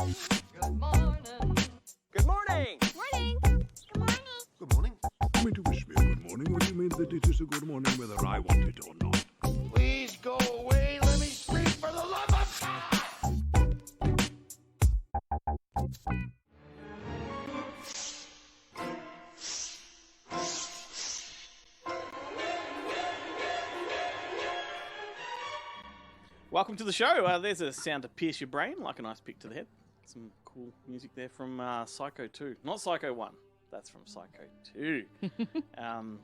Good morning. Good morning. Morning. Good morning. Good morning. You mean to wish me a good morning, or do you mean that it is a good morning whether I want it or not? Please go away. Let me speak for the love of God. Welcome to the show. There's a sound to pierce your brain, like a nice pick to the head. Some cool music there from Psycho 2. Not Psycho 1. That's from Psycho 2.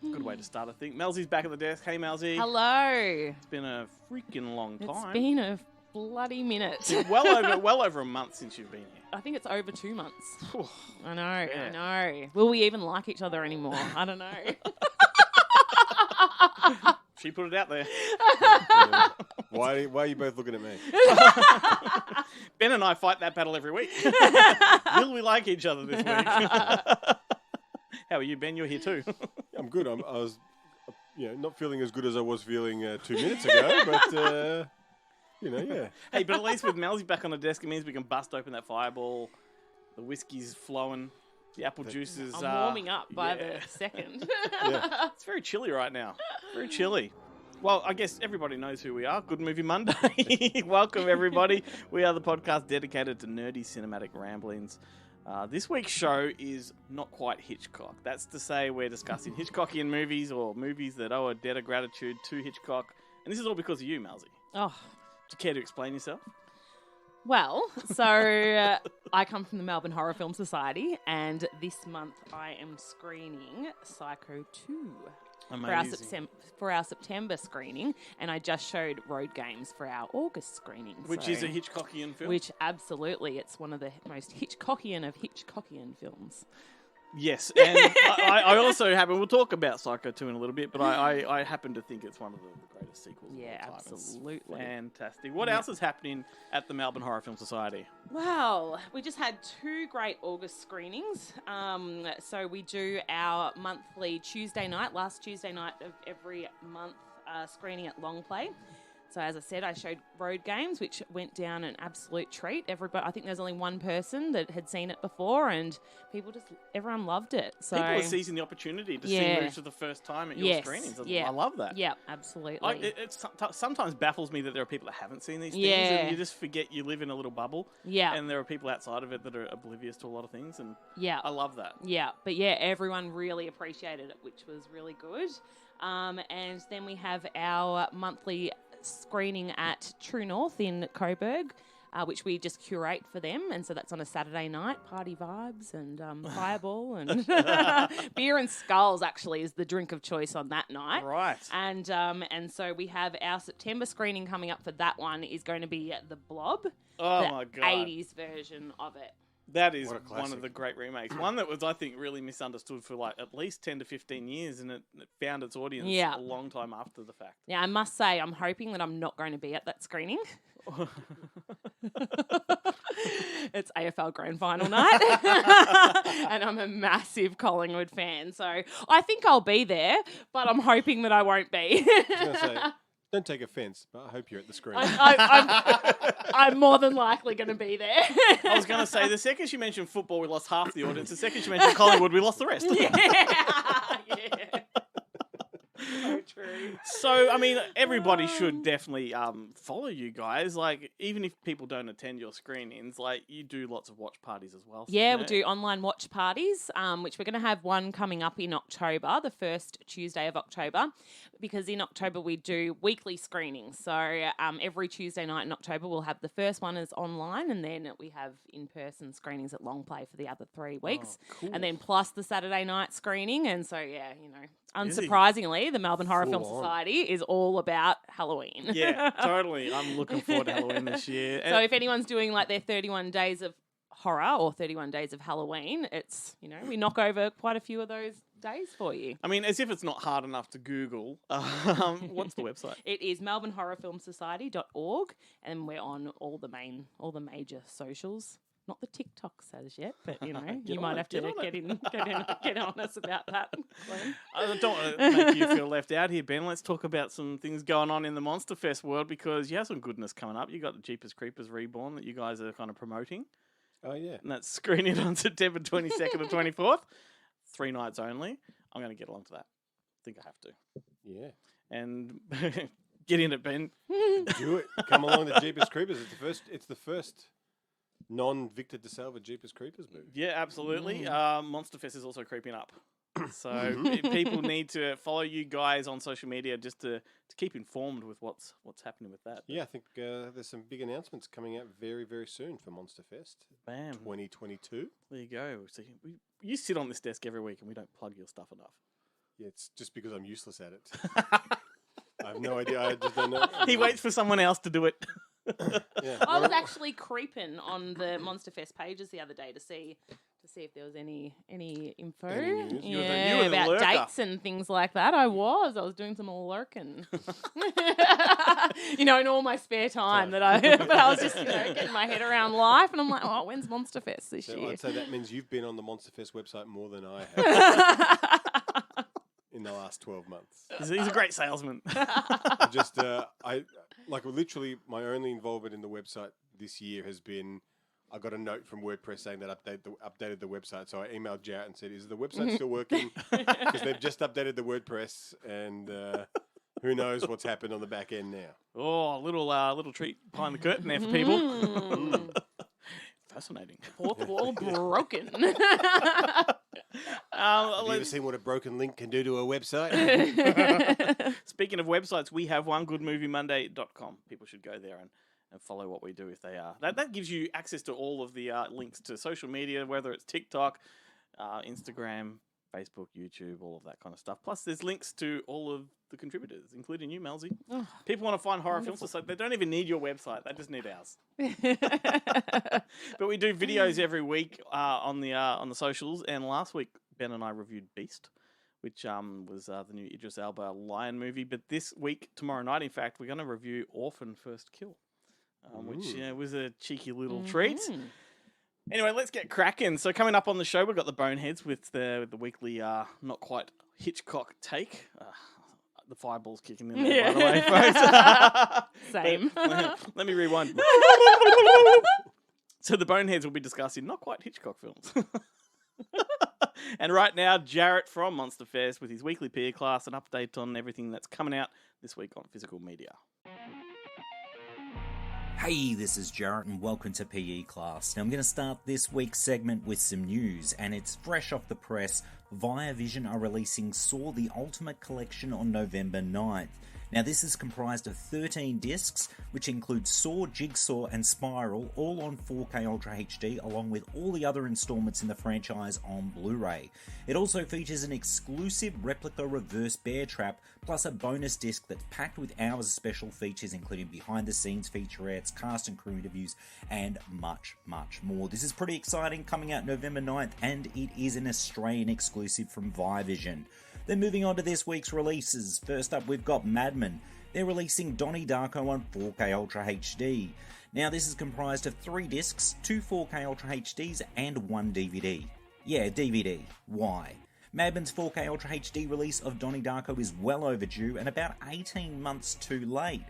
Good way to start, I think. Melzy's back at the desk. Hey, Melzy. Hello. It's been a freaking long time. It's been a bloody minute. It's well over a month since you've been here. I think it's over 2 months. Whew. I know, Yeah. I know. Will we even like each other anymore? I don't know. She put it out there. Yeah. Why are you both looking at me? Ben and I fight that battle every week. Will we like each other this week? How are you, Ben? You're here too. I'm good. I was, not feeling as good as I was feeling 2 minutes ago, but yeah. Hey, but at least with Melzy back on the desk, it means we can bust open that fireball. The whiskey's flowing. The apple juice is... I'm warming up by the second. Yeah. It's very chilly right now. Very chilly. Well, I guess everybody knows who we are. Good Movie Monday. Welcome, everybody. We are the podcast dedicated to nerdy cinematic ramblings. This week's show is not quite Hitchcock. That's to say we're discussing Hitchcockian movies or movies that owe a debt of gratitude to Hitchcock. And this is all because of you, Melzy. Oh, Do you care to explain yourself? well, so I come from the Melbourne Horror Film Society, and this month I am screening Psycho 2. Amazing. For our September screening, and I just showed Road Games for our August screening. Which is a Hitchcockian film. Which, absolutely, it's one of the most Hitchcockian of Hitchcockian films. Yes, and I also happen, we'll talk about Psycho 2 in a little bit, but I happen to think it's one of the greatest sequels of all time. It's absolutely. fantastic. What else is happening at the Melbourne Horror Film Society? Well, we just had 2 great August screenings. So we do our monthly Tuesday night, last Tuesday night of every month, screening at Long Play. So as I said, I showed Road Games, which went down an absolute treat. Everybody, I think there's only one person that had seen it before, and everyone loved it. So People are seizing the opportunity to see movies for the first time at your screenings. I love that. Yeah, absolutely. It sometimes baffles me that there are people that haven't seen these things, Yeah. and you just forget you live in a little bubble. Yeah. And there are people outside of it that are oblivious to a lot of things, and Yeah. I love that. Yeah, but everyone really appreciated it, which was really good. And then we have our monthly screening at True North in Coburg, which we just curate for them, and so that's on a Saturday night. Party vibes and fireball and beer and skulls actually is the drink of choice on that night. Right. And so we have our September screening coming up for that one is going to be The Blob, Oh the my God. 80s version of it. That is What a one classic. of the great remakes. One that was, I think, really misunderstood for like at least 10 to 15 years, and it found its audience Yeah. a long time after the fact. Yeah, I must say, I'm hoping that I'm not going to be at that screening. It's AFL Grand Final night, and I'm a massive Collingwood fan, so I think I'll be there, but I'm hoping that I won't be. I was going to say, don't take offence, but I hope you're at the screen. I'm more than likely going to be there. I was going to say, the second she mentioned football, we lost half the audience. The second she mentioned Collingwood, we lost the rest. Yeah. So true. So, I mean, everybody should definitely follow you guys. Like, even if people don't attend your screenings, like, you do lots of watch parties as well. Yeah, we do online watch parties, which we're going to have one coming up in October, the first Tuesday of October, because in October we do weekly screenings. So every Tuesday night in October we'll have the first one is online, and then we have in-person screenings at Long Play for the other 3 weeks. Oh, cool. And then plus the Saturday night screening. And so, Busy. unsurprisingly, the Melbourne Horror Full Film on. Society is all about Halloween. Yeah, totally. I'm looking forward to Halloween this year. So if anyone's doing like their 31 days of horror or 31 days of Halloween, it's, we knock over quite a few of those days for you. I mean, as if it's not hard enough to Google, what's the website? It is melbournehorrorfilmsociety.org, and we're on all the major socials. Not the TikToks as yet, but you might have to get on us about that. Glenn. I don't want to make you feel left out here, Ben. Let's talk about some things going on in the Monster Fest world, because you have some goodness coming up. You got the Jeepers Creepers Reborn that you guys are kind of promoting. Oh, yeah. And that's screening on September 22nd and 24th. 3 nights only. I'm going to get along to that. I think I have to. Yeah. And get in it, Ben. Do it. Come along to Jeepers Creepers. It's the first non-Victor DeSalva Jeepers Creepers movie. Yeah, absolutely. Monster Fest is also creeping up. So people need to follow you guys on social media just to keep informed with what's happening with that. Yeah, I think there's some big announcements coming out very, very soon for Monster Fest. Bam. 2022. There you go. So you sit on this desk every week and we don't plug your stuff enough. Yeah, it's just because I'm useless at it. I have no idea. I just don't know. He waits for someone else to do it. Yeah. I was actually creeping on the Monster Fest pages the other day to see if there was any info. Any news? You were the About lurker. dates and things like that. I was doing some lurking. In all my spare time but I was just getting my head around life, and I'm like, oh, when's Monster Fest this So year? I'd say that means you've been on the Monster Fest website more than I have in the last 12 months. He's a great salesman. Literally, my only involvement in the website this year has been, I got a note from WordPress saying that updated the website. So I emailed Jarrett and said, is the website still working? Because they've just updated the WordPress, and who knows what's happened on the back end now. Oh, a little treat behind the curtain there for people. Fascinating. Fourth wall broken. Have you ever seen what a broken link can do to a website? Speaking of websites, we have onegoodmoviemonday.com. People should go there and follow what we do if they are. That gives you access to all of the links to social media, whether it's TikTok, Instagram, Facebook, YouTube, all of that kind of stuff. Plus, there's links to all of the contributors, including you, Melzy. Oh, people want to find horror films, so they don't even need your website. They just need ours. But we do videos every week on the socials. And last week, Ben and I reviewed Beast, which was the new Idris Elba Lion movie. But this week, tomorrow night, in fact, we're going to review Orphan First Kill, which was a cheeky little treat. Anyway, let's get cracking. So coming up on the show, we've got the Boneheads with the weekly not quite Hitchcock take. The fireball's kicking in there, by the way, folks. Same. Let me rewind. So the Boneheads will be discussing not quite Hitchcock films. And right now, Jarrett from Monster Fest with his weekly peer class, an update on everything that's coming out this week on physical media. Hey, this is Jarrett and welcome to PE Class. Now I'm going to start this week's segment with some news, and it's fresh off the press. Via Vision are releasing Saw the Ultimate Collection on November 9th. Now this is comprised of 13 discs, which include Saw, Jigsaw and Spiral, all on 4K Ultra HD, along with all the other installments in the franchise on Blu-ray. It also features an exclusive replica reverse bear trap, plus a bonus disc that's packed with hours of special features, including behind-the-scenes featurettes, cast and crew interviews, and much, much more. This is pretty exciting, coming out November 9th, and it is an Australian exclusive from Via Vision. Then moving on to this week's releases. First up, we've got Mad Men. They're releasing Donnie Darko on 4K Ultra HD. Now, this is comprised of 3 discs, 2 4K Ultra HDs, and 1 DVD. Yeah, DVD. Why? Mad Men's 4K Ultra HD release of Donnie Darko is well overdue and about 18 months too late.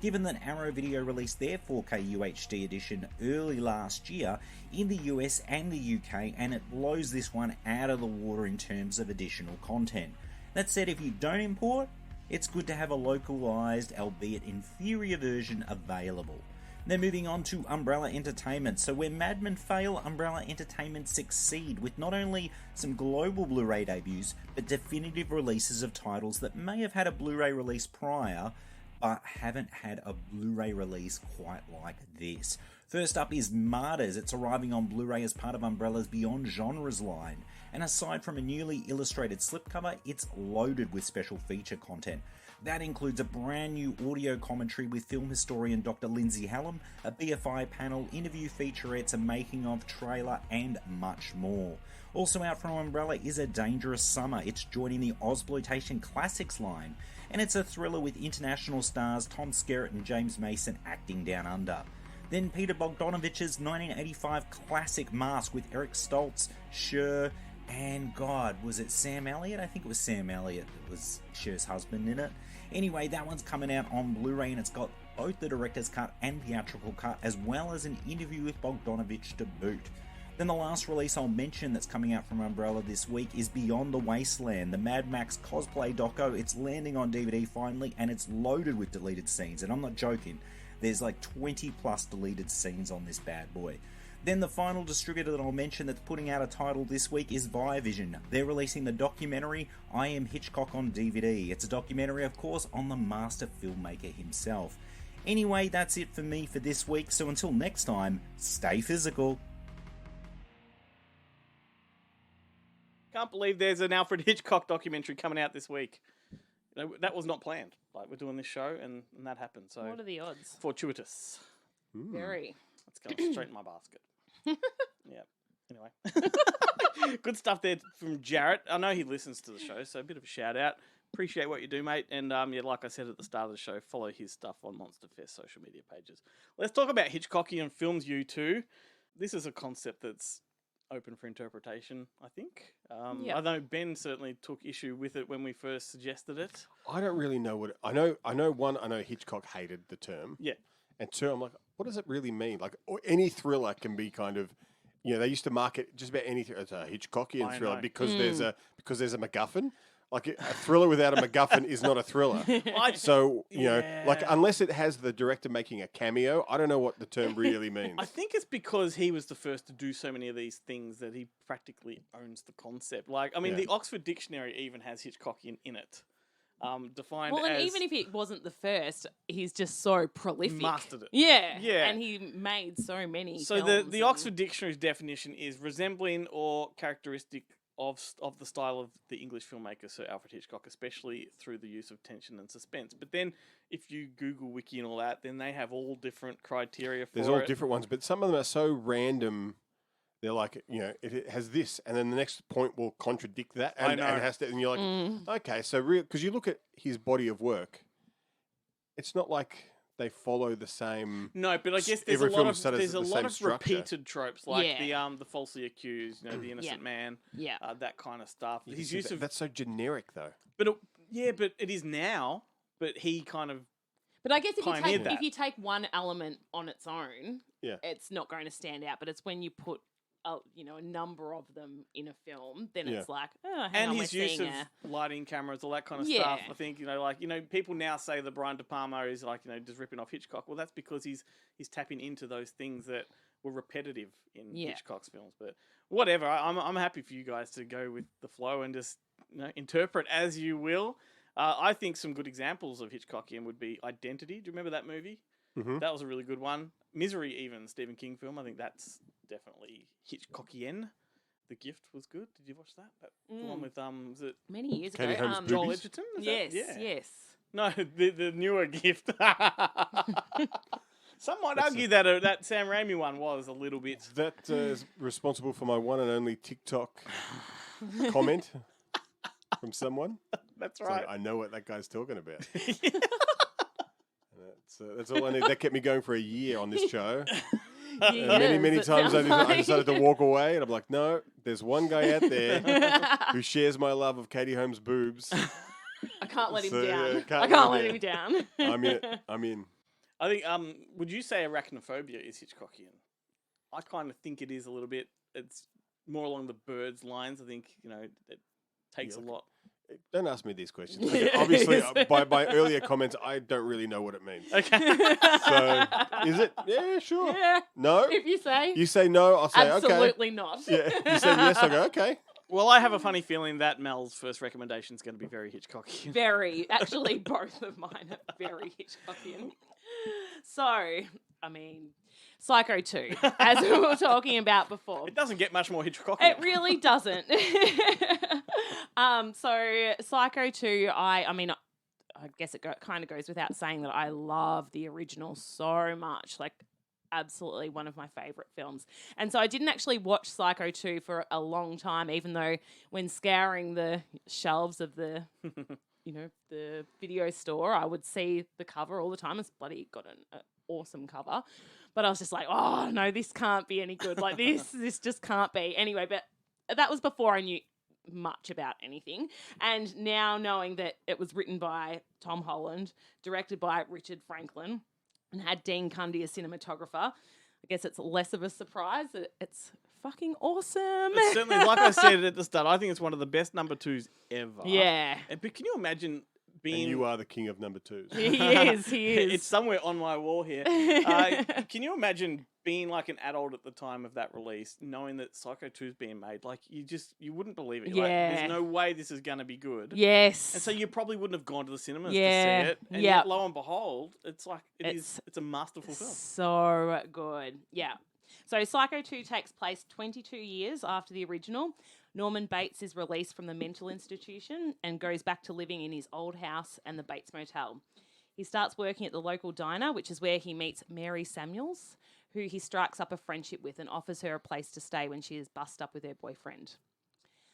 Given that Arrow Video released their 4K UHD edition early last year in the US and the UK, and it blows this one out of the water in terms of additional content. That said, if you don't import, it's good to have a localized, albeit inferior version available. Then moving on to Umbrella Entertainment. So where Mad Men fail, Umbrella Entertainment succeed with not only some global Blu-ray debuts, but definitive releases of titles that may have had a Blu-ray release prior, but haven't had a Blu-ray release quite like this. First up is Martyrs. It's arriving on Blu-ray as part of Umbrella's Beyond Genres line. And aside from a newly illustrated slipcover, it's loaded with special feature content. That includes a brand new audio commentary with film historian Dr. Lindsay Hallam, a BFI panel, interview featurettes, a making of trailer, and much more. Also out from Umbrella is A Dangerous Summer. It's joining the Ozploitation Classics line, and it's a thriller with international stars Tom Skerritt and James Mason acting down under. Then Peter Bogdanovich's 1985 classic Mask with Eric Stoltz, Cher, and God, was it Sam Elliott? I think it was Sam Elliott that was Cher's husband in it. Anyway, that one's coming out on Blu-ray, and it's got both the director's cut and theatrical cut, as well as an interview with Bogdanovich to boot. Then the last release I'll mention that's coming out from Umbrella this week is Beyond the Wasteland, the Mad Max cosplay doco. It's landing on DVD finally, and it's loaded with deleted scenes, and I'm not joking. There's like 20 plus deleted scenes on this bad boy. Then the final distributor that I'll mention that's putting out a title this week is Viavision. They're releasing the documentary I Am Hitchcock on DVD. It's a documentary, of course, on the master filmmaker himself. Anyway, that's it for me for this week, so until next time, stay physical. Can't believe there's an Alfred Hitchcock documentary coming out this week. You know, that was not planned. Like, we're doing this show and that happened. So What are the odds? fortuitous. Very. That's going straight in my basket. Yeah. Anyway. Good stuff there from Jarrett. I know he listens to the show, so a bit of a shout out. Appreciate what you do, mate. And yeah, like I said at the start of the show, follow his stuff on Monster Fest social media pages. Let's talk about Hitchcockian films, U2. This is a concept that's open for interpretation, I think. I know Ben certainly took issue with it when we first suggested it. I don't really know what I know. One, I know Hitchcock hated the term. Yeah. And two, I'm like, what does it really mean? Like, or any thriller can be kind of, you know, they used to market just about anything as a Hitchcockian thriller because there's a MacGuffin. Like a thriller without a MacGuffin is not a thriller. So, you know, like unless it has the director making a cameo, I don't know what the term really means. I think it's because he was the first to do so many of these things that he practically owns the concept. Like, I mean, the Oxford Dictionary even has Hitchcockian in it. Defined Well, and as... even if it wasn't the first, he's just so prolific. Mastered it. Yeah. Yeah. And he made so many So films the Oxford Dictionary's definition is resembling or characteristic of the style of the English filmmaker Sir Alfred Hitchcock, especially through the use of tension and suspense. But then if you Google Wiki and all that, then they have all different criteria for There's all different ones, but some of them are so random. They're like, you know, it has this, and then the next point will contradict that, and, I know. and it has to, and you're like, okay, so because you look at his body of work, it's not like they follow the same. No, but I guess there's every a lot film of set has there's a the lot same of structure. repeated tropes like Yeah. the falsely accused, you know, the innocent man, Yeah. that kind of stuff. You can His see use that- of that's so generic, though. but it is now. But he kind of But I guess pioneered that. if you take one element on its own, Yeah. it's not going to stand out. But it's when you put a number of them in a film, then Yeah. it's like, oh, hang and on, his we're use seeing of a... lighting cameras, all that kind of Yeah. stuff. I think people now say that Brian De Palma is like just ripping off Hitchcock. Well, that's because he's tapping into those things that were repetitive in Hitchcock's films. But whatever, I'm happy for you guys to go with the flow and just interpret as you will. I think some good examples of Hitchcockian would be Identity. Do you remember that movie? Mm-hmm. That was a really good one. Misery, even Stephen King film. I think that's definitely Hitchcockian. The Gift was good. Did you watch that? The one with was it Many years Katie ago. Holmes' Joel Boobies? Edgerton? Is Yes, that? Yeah. yes. No, the newer Gift. Some might argue that Sam Raimi one was a little bit. That is responsible for my one and only TikTok comment from someone. That's It's right. like, I know what that guy's talking about. That's all I need. That kept me going for a year on this show. And many Yes, times it sounds I like. decided to walk away, and I'm like, no, there's one guy out there who shares my love of Katie Holmes' boobs. I can't let him So, down. yeah, I can't let him down. I'm in. I'm in. I think. Would you say Arachnophobia is Hitchcockian? I kind of think it is a little bit. It's more along the birds lines. I think it takes a lot. Don't ask me these questions. Okay, obviously, by my earlier comments, I don't really know what it means. Okay. So, is it? Yeah, sure. Yeah. No? If you say. You say no, I'll say okay. Absolutely not. Yeah. You say yes, I'll go, okay. Well, I have a funny feeling that Mel's first recommendation is going to be very Hitchcockian. Very. Actually, both of mine are very Hitchcockian. So, I mean, Psycho 2, as we were talking about before. It doesn't get much more Hitchcockian. It really doesn't. So Psycho 2, I mean, I guess it kind of goes without saying that I love the original so much. Like, absolutely one of my favourite films. And so I didn't actually watch Psycho 2 for a long time, even though when scouring the shelves of the, the video store, I would see the cover all the time. It's bloody got an awesome cover. But I was just like, oh, no, this can't be any good. Like, this just can't be. Anyway, but that was before I knew much about anything. And now knowing that it was written by Tom Holland, directed by Richard Franklin, and had Dean Cundy as cinematographer. I guess it's less of a surprise that it's fucking awesome. It's certainly, like I said at the start, I think it's one of the best number 2s ever. Yeah. But can you imagine being... And you are the king of number 2s. He is. It's somewhere on my wall here. Can you imagine being like an adult at the time of that release, knowing that Psycho 2 is being made? Like, you wouldn't believe it. Yeah. Like, there's no way this is going to be good. Yes. And so you probably wouldn't have gone to the cinemas Yeah. to see it. And Yep. yet, lo and behold, it's like, it's a masterful film. So good. Yeah. So Psycho 2 takes place 22 years after the original. Norman Bates is released from the mental institution and goes back to living in his old house and the Bates Motel. He starts working at the local diner, which is where he meets Mary Samuels, who he strikes up a friendship with and offers her a place to stay when she is bussed up with her boyfriend.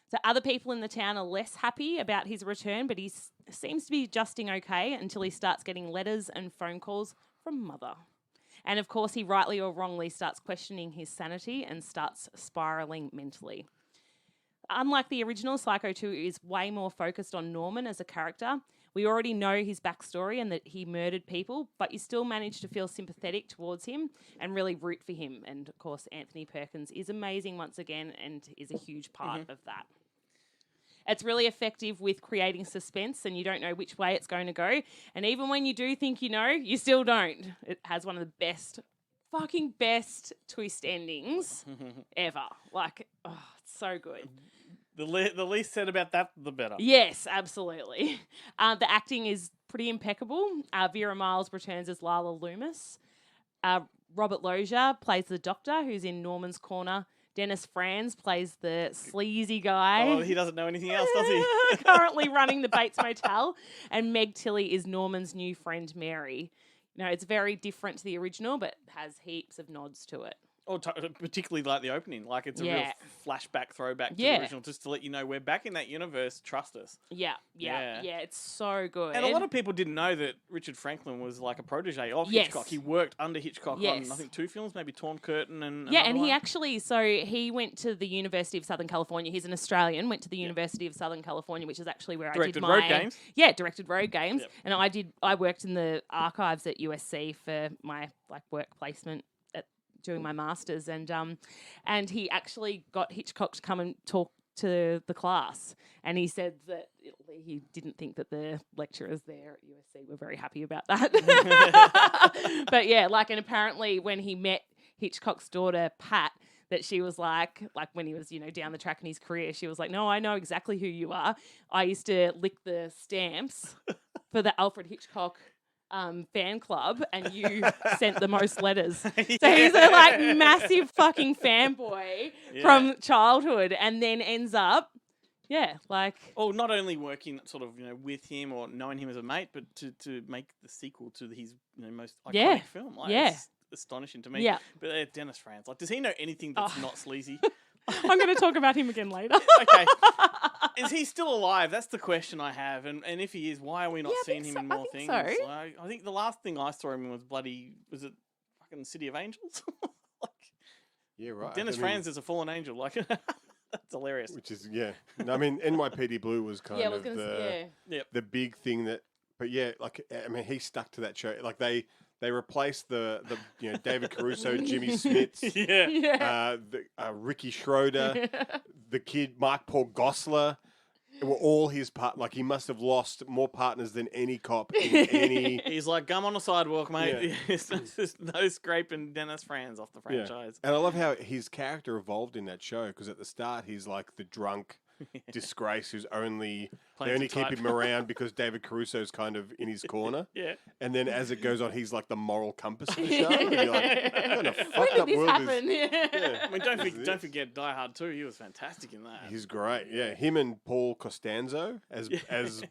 So other people in the town are less happy about his return, but he seems to be adjusting okay until he starts getting letters and phone calls from Mother. And of course, he rightly or wrongly starts questioning his sanity and starts spiraling mentally. Unlike the original, Psycho 2 is way more focused on Norman as a character. We already know his backstory and that he murdered people, but you still manage to feel sympathetic towards him and really root for him. And of course, Anthony Perkins is amazing once again and is a huge part of that. It's really effective with creating suspense and you don't know which way it's going to go. And even when you do think you know, you still don't. It has one of the fucking best twist endings ever. Like, oh, it's so good. The least said about that, the better. Yes, absolutely. The acting is pretty impeccable. Vera Miles returns as Lala Loomis. Robert Loggia plays the doctor who's in Norman's corner. Dennis Franz plays the sleazy guy. Oh, he doesn't know anything else, does he? Currently running the Bates Motel. And Meg Tilly is Norman's new friend, Mary. You know, it's very different to the original, but has heaps of nods to it. Or particularly like the opening. Like, it's a real flashback, throwback to the original, just to let you know we're back in that universe. Trust us. Yeah, it's so good. And a lot of people didn't know that Richard Franklin was like a protege of Hitchcock. He worked under Hitchcock on, I think, 2 films, maybe Torn Curtain and and he one. actually, so he went to the University of Southern California. He's an Australian, went to the University of Southern California, which is actually where Directed I did my... Road Games. Yeah, directed Road Games. Yep. And I worked in the archives at USC for my work placement doing my masters, and he actually got Hitchcock to come and talk to the class, and he said that he didn't think that the lecturers there at USC were very happy about that. But yeah, and apparently when he met Hitchcock's daughter Pat, that she was like when he was down the track in his career, she was like, "No, I know exactly who you are. I used to lick the stamps for the Alfred Hitchcock fan club, and you sent the most letters." So he's a massive fucking fanboy from childhood, and then ends up, not only working sort of with him or knowing him as a mate, but to make the sequel to his most iconic film. It's astonishing to me. Yeah. But Dennis Franz, does he know anything that's not sleazy? I'm going to talk about him again later. Okay. Is he still alive? that's the question I have. And if he is, why are we not seeing him in more things? So. I think the last thing I saw him in was it fucking City of Angels? Yeah, right. Dennis Franz is a fallen angel. That's hilarious. Which is, No, I mean, NYPD Blue was kind of the big thing that, but he stuck to that show. They replaced the David Caruso, Jimmy Smits, Ricky Schroeder, the kid Mark Paul Gosselaar. It were all his part. He must have lost more partners than any cop in any. He's like, gum on the sidewalk, mate. Yeah. There's no scraping Dennis Franz off the franchise. And I love how his character evolved in that show, because at the start he's like the drunk disgrace who's only they only keep him around because David Caruso's kind of in his corner. Yeah. And then as it goes on, he's like the moral compass of the show. And you're like, what kind of fucked up world happen? is? I mean, don't forget Die Hard 2. He was fantastic in that. He's great. Yeah, him and Paul Costanzo as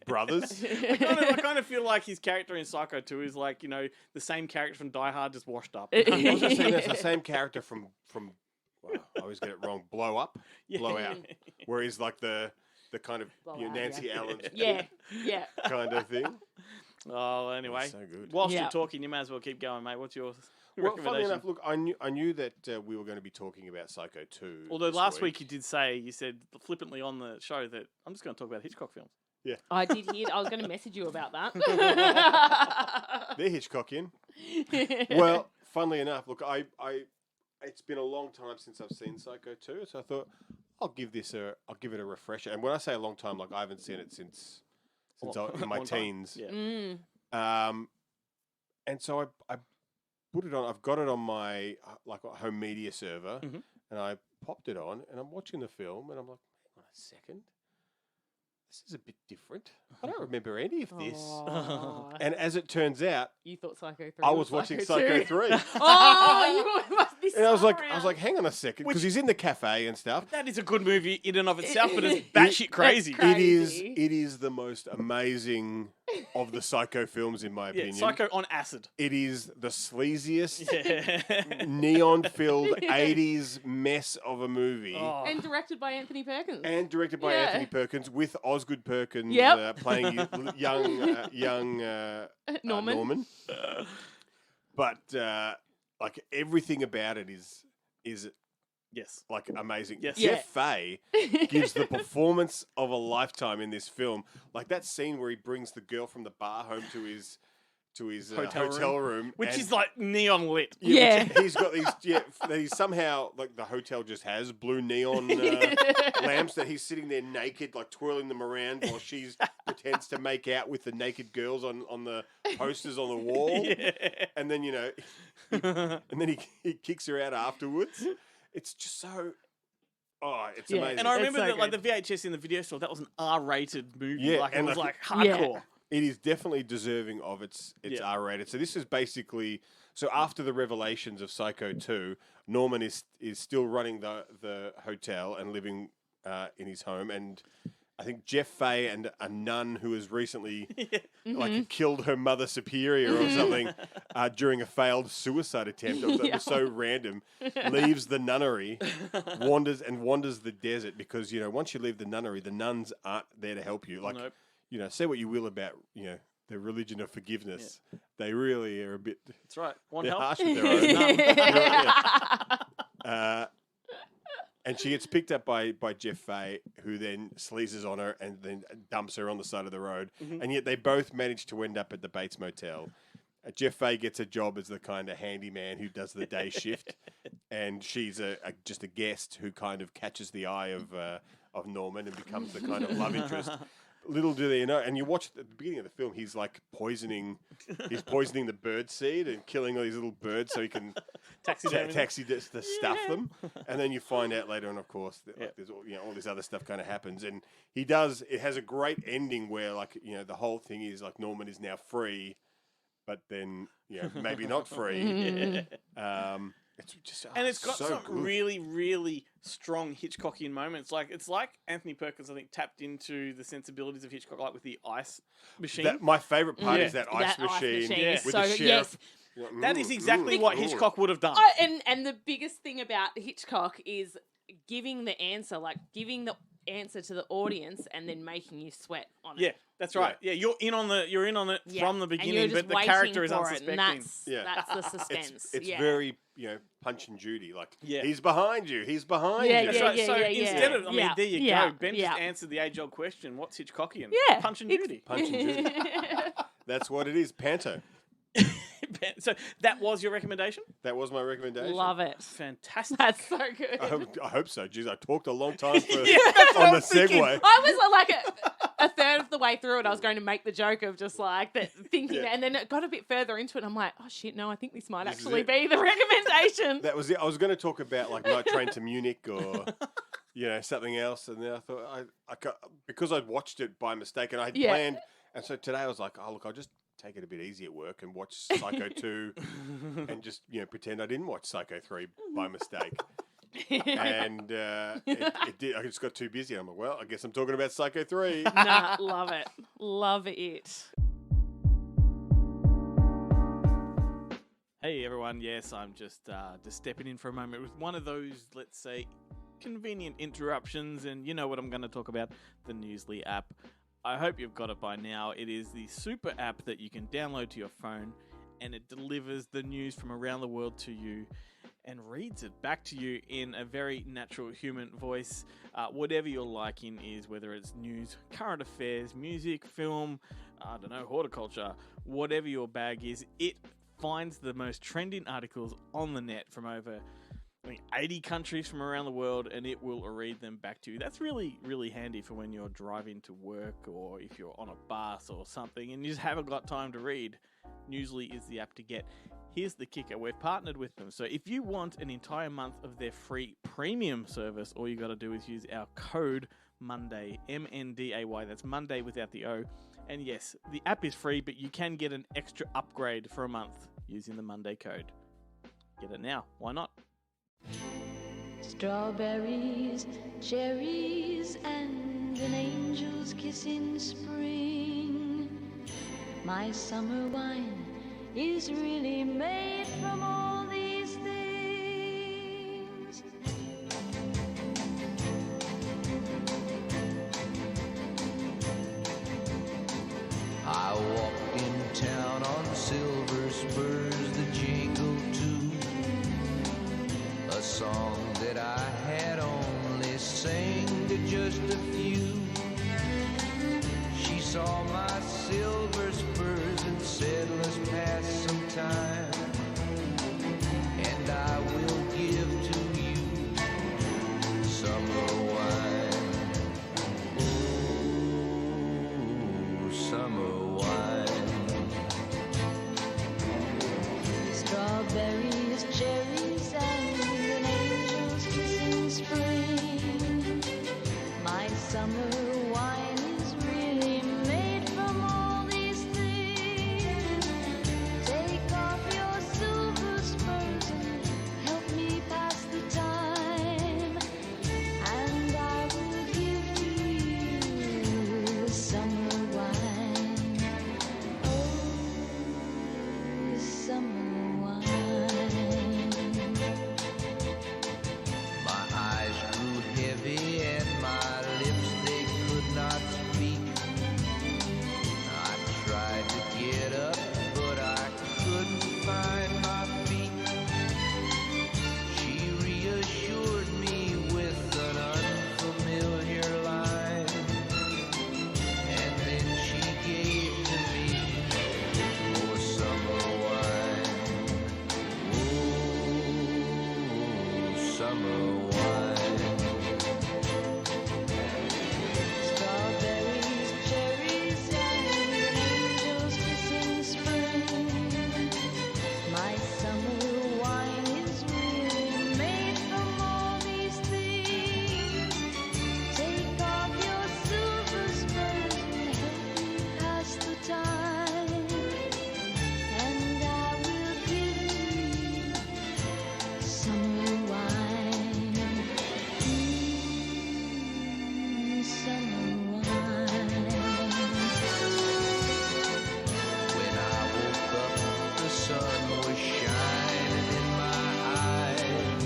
brothers. I kind of feel like his character in Psycho 2 is the same character from Die Hard, just washed up. I was just saying that's the same character from I always get it wrong. Blow Out, where he's like the kind of Nancy Allen, kind of thing. Oh, anyway, so good. Whilst you're talking, you may as well keep going, mate. What's yours? Well, funny enough, look, I knew that we were going to be talking about Psycho 2. Although last week you said flippantly on the show that I'm just going to talk about Hitchcock films. Yeah, I did hear. I was going to message you about that. They're Hitchcockian. Well, funnily enough, look, it's been a long time since I've seen Psycho 2, so I thought I'll give it a refresher. And when I say a long time, like I haven't seen it since I was in my Long time. teens. Yeah. And so I put it on. I've got it on my like a home media server, and I popped it on, and I'm watching the film, and I'm like, hang on a second. This is a bit different. I don't remember any of this. Aw. And as it turns out, You thought Psycho 3 I was watching Psycho 3. Oh, you must be And I was so like, around. hang on a second, because he's in the cafe and stuff. That is a good movie in and of itself, but it's batshit crazy. It's crazy. It is the most amazing of the Psycho films, in my Yeah, opinion. Psycho on acid. It is the sleaziest, Yeah. neon-filled 80s mess of a movie. Oh. And directed by Anthony Perkins. And directed by Yeah. Anthony Perkins, with Osgood Perkins Yep. playing young Norman. But like everything about it is Yes. like amazing. Yes. Yeah. Jeff Fahey gives the performance of a lifetime in this film. Like that scene where he brings the girl from the bar home to his hotel room, Which and- is like neon lit. Yeah. which he's got these. Yeah, he's somehow like the hotel just has blue neon lamps that he's sitting there naked, like twirling them around while she pretends to make out with the naked girls on the posters on the wall. Yeah. And then and then he kicks her out afterwards. It's just so. Oh, it's Yeah. amazing. And I It's remember so that, like the good. VHS in the video store, that was an R-rated movie. Yeah, Like it and was like- like hardcore. It is definitely deserving of its Yeah. R-rated. So this is basically after the revelations of Psycho 2, Norman is still running the hotel and living in his home, and I think Jeff Fahey and a nun who has recently like killed her mother superior or something during a failed suicide attempt. That was so random. Leaves the nunnery, wanders the desert because once you leave the nunnery, the nuns aren't there to help you. Like. Nope. Say what you will about, the religion of forgiveness. They really are a bit That's right. One they're help. harsh with their own. And she gets picked up by Jeff Fahey, who then sleazes on her and then dumps her on the side of the road. And yet they both manage to end up at the Bates Motel. Jeff Fahey gets a job as the kind of handyman who does the day shift, and she's just a guest who kind of catches the eye of Norman and becomes the kind of love interest. Little do they know, and you watch at the beginning of the film, he's like poisoning the bird seed and killing all these little birds so he can taxi to stuff them. And then you find out later on, of course, that like, there's all this other stuff kind of happens, and it has a great ending where the whole thing is like Norman is now free, but then maybe not free. It's just And it's got so some good. really, really strong Hitchcockian moments. Like it's like Anthony Perkins, I think, tapped into the sensibilities of Hitchcock, like with the ice machine. My favorite part Yeah. is that ice machine is with so the good. sheriff. Yes. That is exactly what Hitchcock would have done. And the biggest thing about Hitchcock is giving the answer to the audience and then making you sweat on it. Yeah, that's right. Yeah, you're in on it Yeah. from the And you're beginning, just but the waiting character is for it, unsuspecting. and that's the suspense. It's yeah. very Punch and Judy. Like Yeah. he's behind you. He's behind Yeah, you. That's yeah, right. yeah, So yeah, instead yeah. of, Yeah, there you yeah, go. Ben yeah. just answered the age-old question: what's Hitchcockian? Yeah, Punch and it's- Judy. Punch and Judy. That's what it is. Panto. So that was your recommendation. That was my recommendation. Love it. Fantastic. That's so good. I hope so. Jeez, I talked a long time for, Yeah, that's what on I the was thinking. segue. I was like a third of the way through it. I was going to make the joke of just like that, thinking, Yeah. and then it got a bit further into it. I'm like, oh shit, no, I think this might This is actually it. be the recommendation. That was it. I was going to talk about like Night Train to Munich or something else, and then I thought because I'd watched it by mistake and I had Yeah. planned, and so today I was like, oh look, I'll just take it a bit easy at work and watch Psycho 2 and just pretend I didn't watch Psycho 3 by mistake. And it did. I just got too busy. I'm like, well, I guess I'm talking about Psycho 3. Nah, love it. Love it. Hey everyone, yes, I'm just stepping in for a moment with one of those, let's say, convenient interruptions, and you know what I'm going to talk about, the Newsly app. I hope you've got it by now. It is the super app that you can download to your phone, and it delivers the news from around the world to you and reads it back to you in a very natural human voice. Whatever your liking is, whether it's news, current affairs, music, film, I don't know, horticulture, whatever your bag is, it finds the most trending articles on the net from over 80 countries from around the world, and it will read them back to you. That's really, really handy for when you're driving to work or if you're on a bus or something and you just haven't got time to read. Newsly is the app to get. Here's the kicker. We've partnered with them. So if you want an entire month of their free premium service, all you got to do is use our code Monday, MNDAY. That's Monday without the O. And yes, the app is free, but you can get an extra upgrade for a month using the Monday code. Get it now. Why not? Strawberries, cherries, and an angel's kiss in spring. My summer wine is really made from all these things. I walked in town on silver spurs that jingle too. A song that I had only sang to just a few. She saw my silver spurs and said, let's pass some time. And I will give to you summer wine. Ooh, summer wine. Strawberries, cherries, and an angel's kiss in spring. My summer wine is really made from all these things. Take off your silver spurs and help me pass the time. And I will give to you summer wine. Oh, summer wine. My eyes grew heavy and my lips, they could not speak. I tried to get up, but I couldn't find my feet. She reassured me with an unfamiliar line, and then she gave to me more summer wine. Oh, summer wine. Strawberries, cherries, and an angel's kiss in spring. My summer wine is really made from all these things. Take off your silver spurs and help me pass the time. And I will give to you summer wine. Summer wine. When I woke up, the sun was shining in my eyes.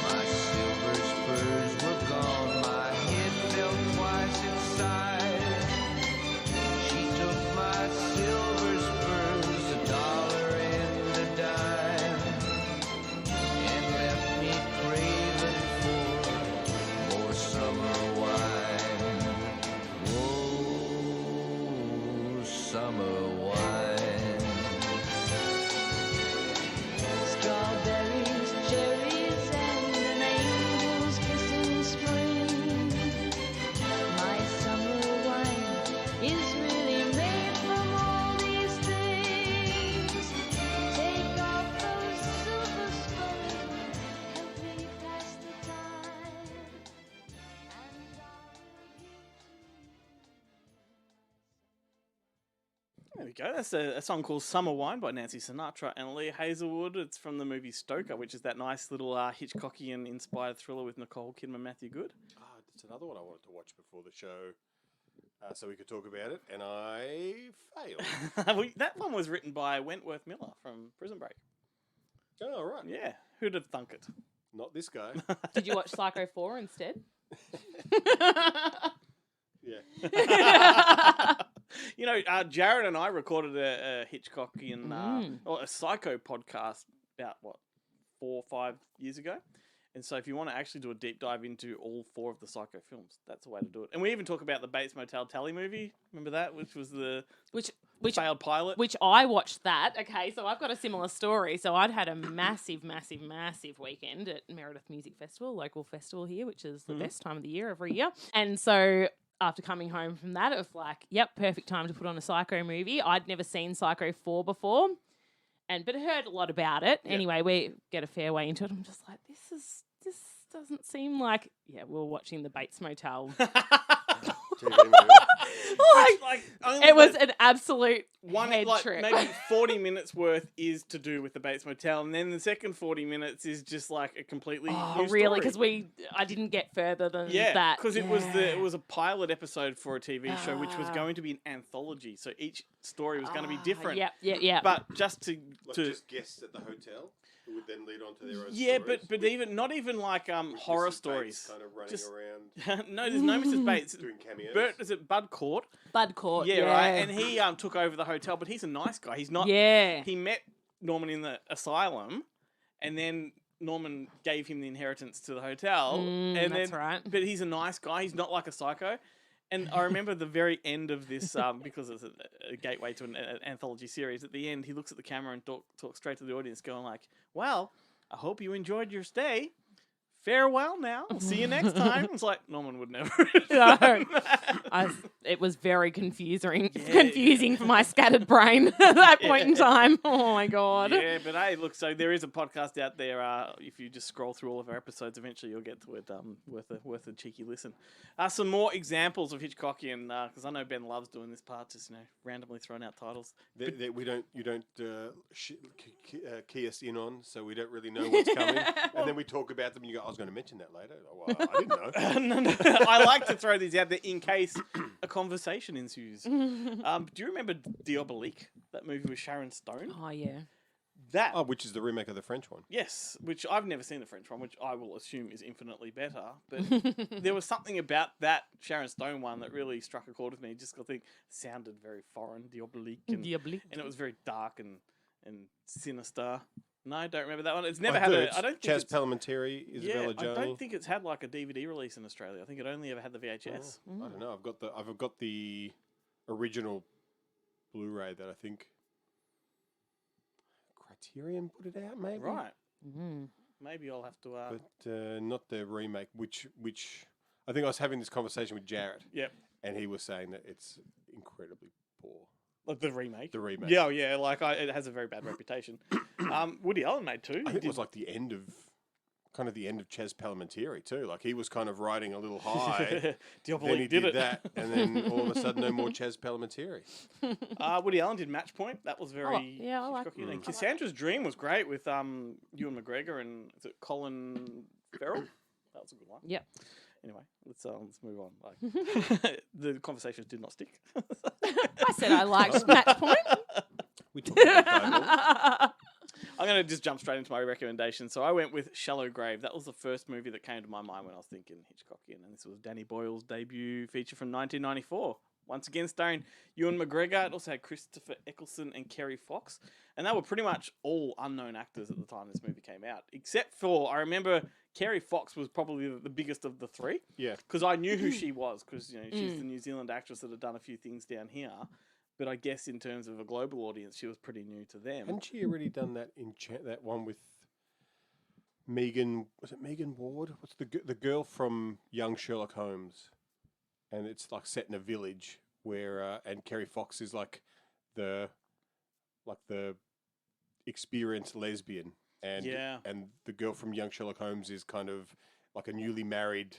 My silver spurs were gone, my head felt twice its size. She took my silver spurs, $1 and a dime, and left me craving for more summer wine. Whoa, summer wine. Strawberries, cherries, and an angel's kiss in spring. My summer wine is really made from all these things. Take off those silver spurs and help me pass the time. And I will give to you. There we go. That's a song called Summer Wine by Nancy Sinatra and Lee Hazelwood. It's from the movie Stoker, which is that nice little Hitchcockian inspired thriller with Nicole Kidman and Matthew Good. That's another one I wanted to watch before the show, so we could talk about it, and I failed. That one was written by Wentworth Miller from Prison Break. Oh, right. Yeah, who'd have thunk it? Not this guy. Did you watch Psycho 4 instead? Yeah. You know, Jared and I recorded a Hitchcockian or a Psycho podcast about 4 or 5 years ago. And so if you want to actually do a deep dive into all 4 of the Psycho films, that's the way to do it. And we even talk about the Bates Motel Tally movie. Remember that? Which failed pilot. Which I watched that. Okay, so I've got a similar story. So I'd had a massive, massive, massive weekend at Meredith Music Festival, local festival here, which is the best time of the year every year. And so after coming home from that, it was like, yep, perfect time to put on a Psycho movie. I'd never seen Psycho 4 before, but heard a lot about it. Yep. Anyway, we get a fair way into it. I'm just like, this doesn't seem like, we're watching the Bates Motel. It was an absolute head trip. Maybe 40 minutes worth is to do with the Bates Motel, and then the second 40 minutes is just like a completely new really? story. Because I didn't get further than that. Yeah, because it was a pilot episode for a TV show, which was going to be an anthology, so each story was going to be different. Yeah. But just to just guests at the hotel who would then lead on to their own stories. but with, even not even like horror Mrs. stories. Bates kind of running Just- around No, there's no Mrs. Bates. doing cameos. Is it Bud Court? Bud Court. Yeah, right. And he took over the hotel, but he's a nice guy. He's not. Yeah. He met Norman in the asylum, and then Norman gave him the inheritance to the hotel. And that's then, right. But he's a nice guy. He's not like a psycho. And I remember the very end of this, because it's a gateway to an anthology series. At the end, he looks at the camera and talks straight to the audience, going like, "Well, I hope you enjoyed your stay. Farewell now. See you next time." It's like, Norman would never. It was very confusing for my scattered brain at that point in time. Oh my God. Yeah, but hey, look, so there is a podcast out there. If you just scroll through all of our episodes, eventually you'll get to it. Worth a cheeky listen. Some more examples of Hitchcockian, because I know Ben loves doing this part, just randomly throwing out titles. You don't key us in on, so we don't really know what's coming. And then we talk about them and you go, I was going to mention that later. Oh, well, I didn't know. No. I like to throw these out there in case a conversation ensues. Do you remember Diabolique, that movie with Sharon Stone? Oh, yeah. Which is the remake of the French one. Yes, which I've never seen the French one, which I will assume is infinitely better. But there was something about that Sharon Stone one that really struck a chord with me. Just I think it sounded very foreign, Diabolique, and it was very dark and sinister. No, I don't remember that one. It's never had a. I don't think Chaz Palminteri, Isabella Joni. I don't think it's had like a DVD release in Australia. I think it only ever had the VHS. I don't know. I've got the original Blu-ray that I think Criterion put it out. Maybe Right. Maybe I'll have to. But not the remake. Which I think I was having this conversation with Jarrett. Yep. And he was saying that it's incredibly poor. Like the remake. The remake. Yeah, it has a very bad reputation. Woody Allen made two. I think it was like the end of Chaz Palminteri too. Like he was kind of riding a little high. Then he did that, and then all of a sudden, no more Chaz Palminteri. Woody Allen did Match Point. That was very I like Hitchcockian. And Cassandra's Dream was great with Ewan McGregor and is it Colin Farrell. That was a good one. Yep. Anyway, let's move on. Like, the conversations did not stick. I said I liked Match Point. We talked about that. I'm going to just jump straight into my recommendation. So I went with Shallow Grave. That was the first movie that came to my mind when I was thinking Hitchcockian. And this was Danny Boyle's debut feature from 1994. Once again, starring Ewan McGregor. It also had Christopher Eccleston and Kerry Fox. And they were pretty much all unknown actors at the time this movie came out. Except for, I remember Kerry Fox was probably the biggest of the three. Yeah. Because I knew who she was. Because she's the New Zealand actress that had done a few things down here. But I guess in terms of a global audience, she was pretty new to them. Hadn't she already done that in that one with Megan? Was it Megan Ward? What's the girl from Young Sherlock Holmes? And it's like set in a village where and Kerry Fox is like the experienced lesbian, and the girl from Young Sherlock Holmes is kind of like a newly married.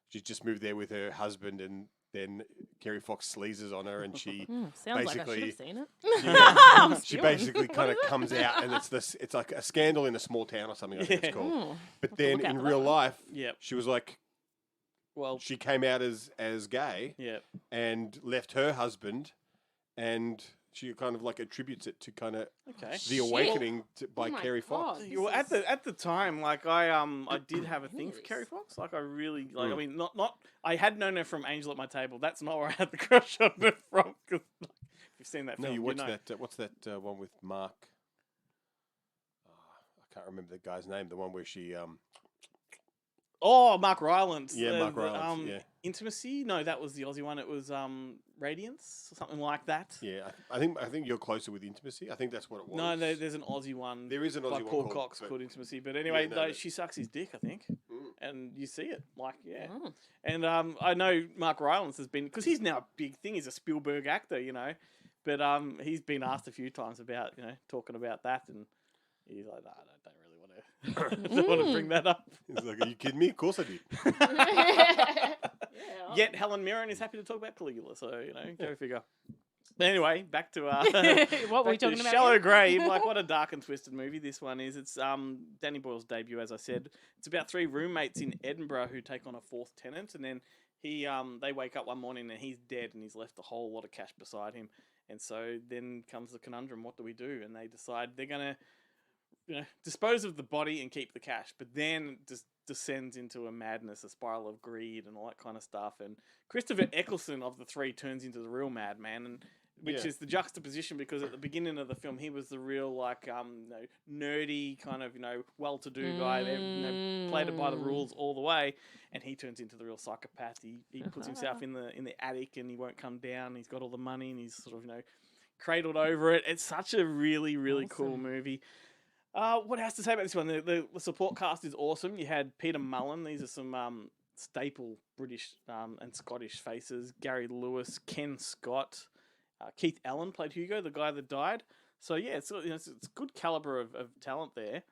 She's just moved there with her husband, and then Kerry Fox sleazes on her, and she Sounds like I basically should have seen it. she basically kind of comes out, and it's like a scandal in a small town or something. I think it's called. But then in real life, she was like, she came out as gay, and left her husband, and she kind of like attributes it to kind of the awakening by Kerry Fox. Well, at the time, like I did have a thing for Kerry Fox. Like I really like. I mean, not. I had known her from Angel at My Table. That's not where I had the crush on her from. Cause, if you've seen that film, you watched that. What's that one with Mark? I can't remember the guy's name. The one where she. Oh, Mark Rylance. Yeah, Mark Rylance, yeah. Intimacy? No, that was the Aussie one. It was Radiance or something like that. Yeah, I think you're closer with Intimacy. I think that's what it was. No, there's an Aussie one. There is an Aussie by one Paul called- Cox but- called Intimacy. But anyway, Yeah, no, she sucks his dick, I think. Mm. And you see it. Like, yeah. Oh. And I know Mark Rylance has been, because he's now a big thing. He's a Spielberg actor, you know. But he's been asked a few times about, you know, talking about that. And he's like, no, I don't really want to, don't want to bring that up. He's like, are you kidding me? Of course I did. Yet Helen Mirren is happy to talk about Caligula, so you know, go figure. But anyway, back to What were we back to talking about? Shallow again? Grave. Like, what a dark and twisted movie this one is. It's Danny Boyle's debut, as I said. It's about three roommates in Edinburgh who take on a fourth tenant, and then they wake up one morning and he's dead, and he's left a whole lot of cash beside him. And so then comes the conundrum: what do we do? And they decide they're gonna, you know, dispose of the body and keep the cash, but then just descends into a madness, a spiral of greed and all that kind of stuff. And Christopher Eccleston of the three turns into the real madman, and which Yeah. is the juxtaposition, because at the beginning of the film he was the real like you know, nerdy kind of, you know, well-to-do guy, you know, played it by the rules all the way, and he turns into the real psychopath. He puts himself in the attic and he won't come down. He's got all the money and he's sort of, you know, cradled over it. It's such a really, really cool Awesome. movie. What else to say about this one? The support cast is awesome. You had Peter Mullen. These are some staple British and Scottish faces. Gary Lewis, Ken Scott, Keith Allen played Hugo, the guy that died. So yeah, it's, you know, it's good caliber of talent there.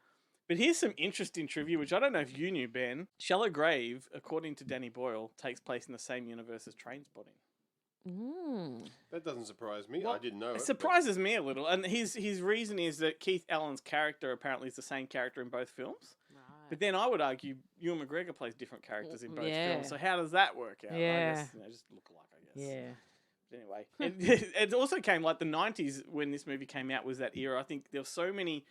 But here's some interesting trivia, which I don't know if you knew, Ben. Shallow Grave, according to Danny Boyle, takes place in the same universe as Trainspotting. That doesn't surprise me. Well, I didn't know It it. surprises me a little. And his reason is that Keith Allen's character apparently is the same character in both films. But then I would argue Ewan McGregor plays different characters in both Yeah. films. So how does that work out? Yeah. I guess, you know, just look alike, I guess. Yeah. But anyway, it also came like the 90s when this movie came out was that era. I think there were so many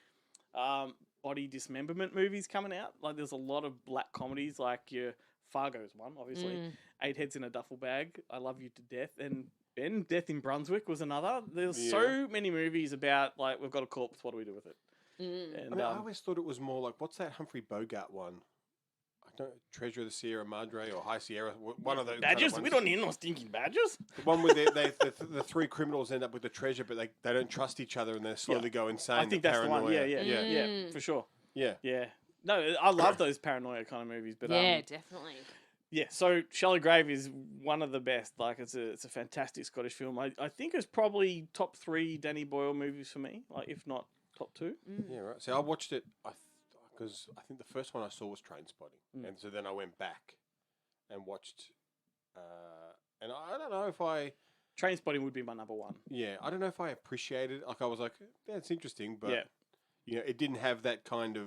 body dismemberment movies coming out. Like there's a lot of black comedies, like your Fargo's one, obviously. Eight Heads in a Duffel Bag, I Love You to Death, and Ben, Death in Brunswick was another. There's so many movies about like we've got a corpse, what do we do with it? And, I mean, I always thought it was more like, what's that Humphrey Bogart one? I don't Treasure of the Sierra Madre or High Sierra. One of those. kind of badgers? ones. We don't need no stinking badgers. The one where the three criminals end up with the treasure, but they don't trust each other and they slowly go insane. I think that's the one. paranoia. Yeah, for sure. Yeah. Yeah. No, I love those paranoia kind of movies, but Yeah, definitely. yeah. So Shallow Grave is one of the best. Like it's a fantastic Scottish film. I think it's probably top 3 Danny Boyle movies for me, like if not top 2. Yeah, right. So I watched it because I think the first one I saw was Trainspotting, and so then I went back and watched. And I don't know if I. Trainspotting would be my number 1. Yeah, I don't know if I appreciated. Like I was like, yeah, it's interesting, but Yeah. you know, it didn't have that kind of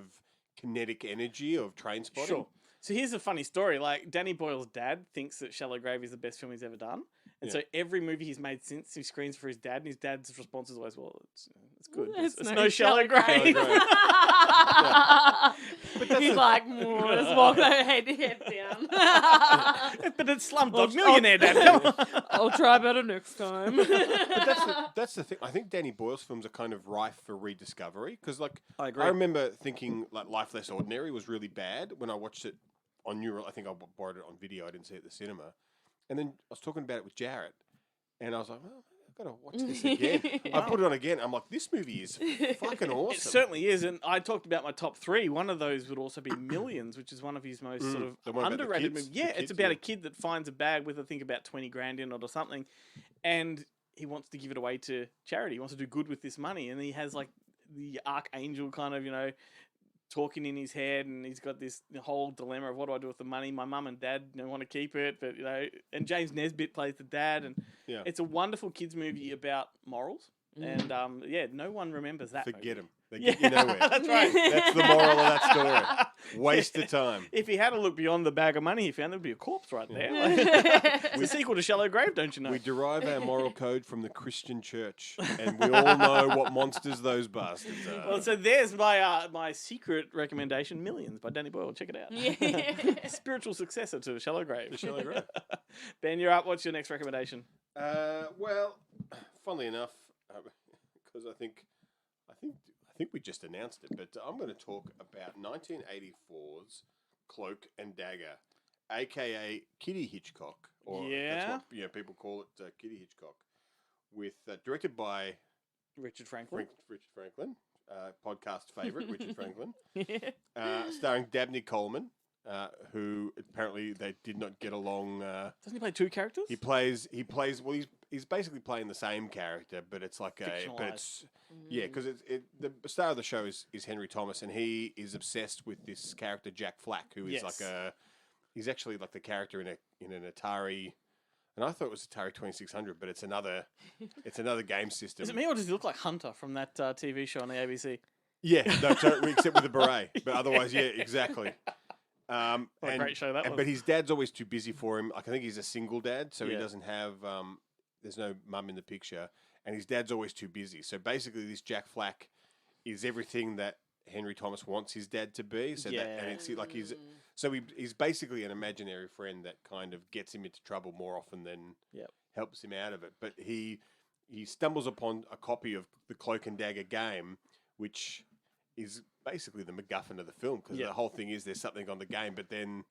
kinetic energy of Trainspotting. Sure. So here's a funny story. Like Danny Boyle's dad thinks that Shallow Grave is the best film he's ever done, and so every movie he's made since he screens for his dad, and his dad's response is always, "Well, it's good. It's no Shallow Grave." But he's like, just walk their head down. But it's Slumdog Millionaire, Dad. Come on. I'll try better next time. But that's the thing. I think Danny Boyle's films are kind of rife for rediscovery because, like, I agree. I remember thinking like Life Less Ordinary was really bad when I watched it on Neural. I think I borrowed it on video. I didn't see it at the cinema, and then I was talking about it with Jarrett, and I was like, well, I've got to watch this again. I put it on again. I'm like, this movie is fucking awesome. It certainly is, and I talked about my top 3. One of those would also be Millions, which is one of his most sort of the one about the underrated kids? movies. Yeah, The it's kids, about yeah. a kid that finds a bag with, I think, about 20 grand in it or something, and he wants to give it away to charity. He wants to do good with this money, and he has like the archangel kind of, you know, talking in his head, and he's got this whole dilemma of what do I do with the money? My mum and dad, you know, want to keep it, but you know, and James Nesbitt plays the dad, and Yeah. it's a wonderful kids movie about morals. And yeah, no one remembers that. Forget movie. them. They get you nowhere. That's right. That's the moral of that story. Waste of time. If he had to look beyond the bag of money he found, there'd be a corpse right there. It's a sequel to Shallow Grave, don't you know? We derive our moral code from the Christian church, and we all know what monsters those bastards are. Well, so there's my my secret recommendation, Millions by Danny Boyle. Check it out. Yeah. Spiritual successor to Shallow Grave. Shallow Grave. Ben, you're up. What's your next recommendation? Well, funnily enough, because I think we just announced it, but I'm going to talk about 1984's Cloak and Dagger, aka Kitty Hitchcock, or Yeah. that's what people call it, Kitty Hitchcock, with directed by Richard Franklin. Richard Franklin, podcast favorite Richard Franklin, starring Dabney Coleman, who apparently they did not get along. Doesn't he play two characters? He plays. Well, he's basically playing the same character, but it's like because the star of the show is Henry Thomas, and he is obsessed with this character Jack Flack, who is he's actually like the character in an Atari. And I thought it was Atari 2600, but it's another game system. Is it me, or does he look like Hunter from that TV show on the ABC? Yeah, no, except with the beret. But otherwise, yeah, exactly. What a great show that was. But his dad's always too busy for him. Like, I think he's a single dad, so he doesn't have. There's no mum in the picture, and his dad's always too busy. So basically, this Jack Flack is everything that Henry Thomas wants his dad to be. So and it's like he's basically an imaginary friend that kind of gets him into trouble more often than helps him out of it. But he stumbles upon a copy of the Cloak and Dagger game, which is basically the MacGuffin of the film, because the whole thing is there's something on the game, but then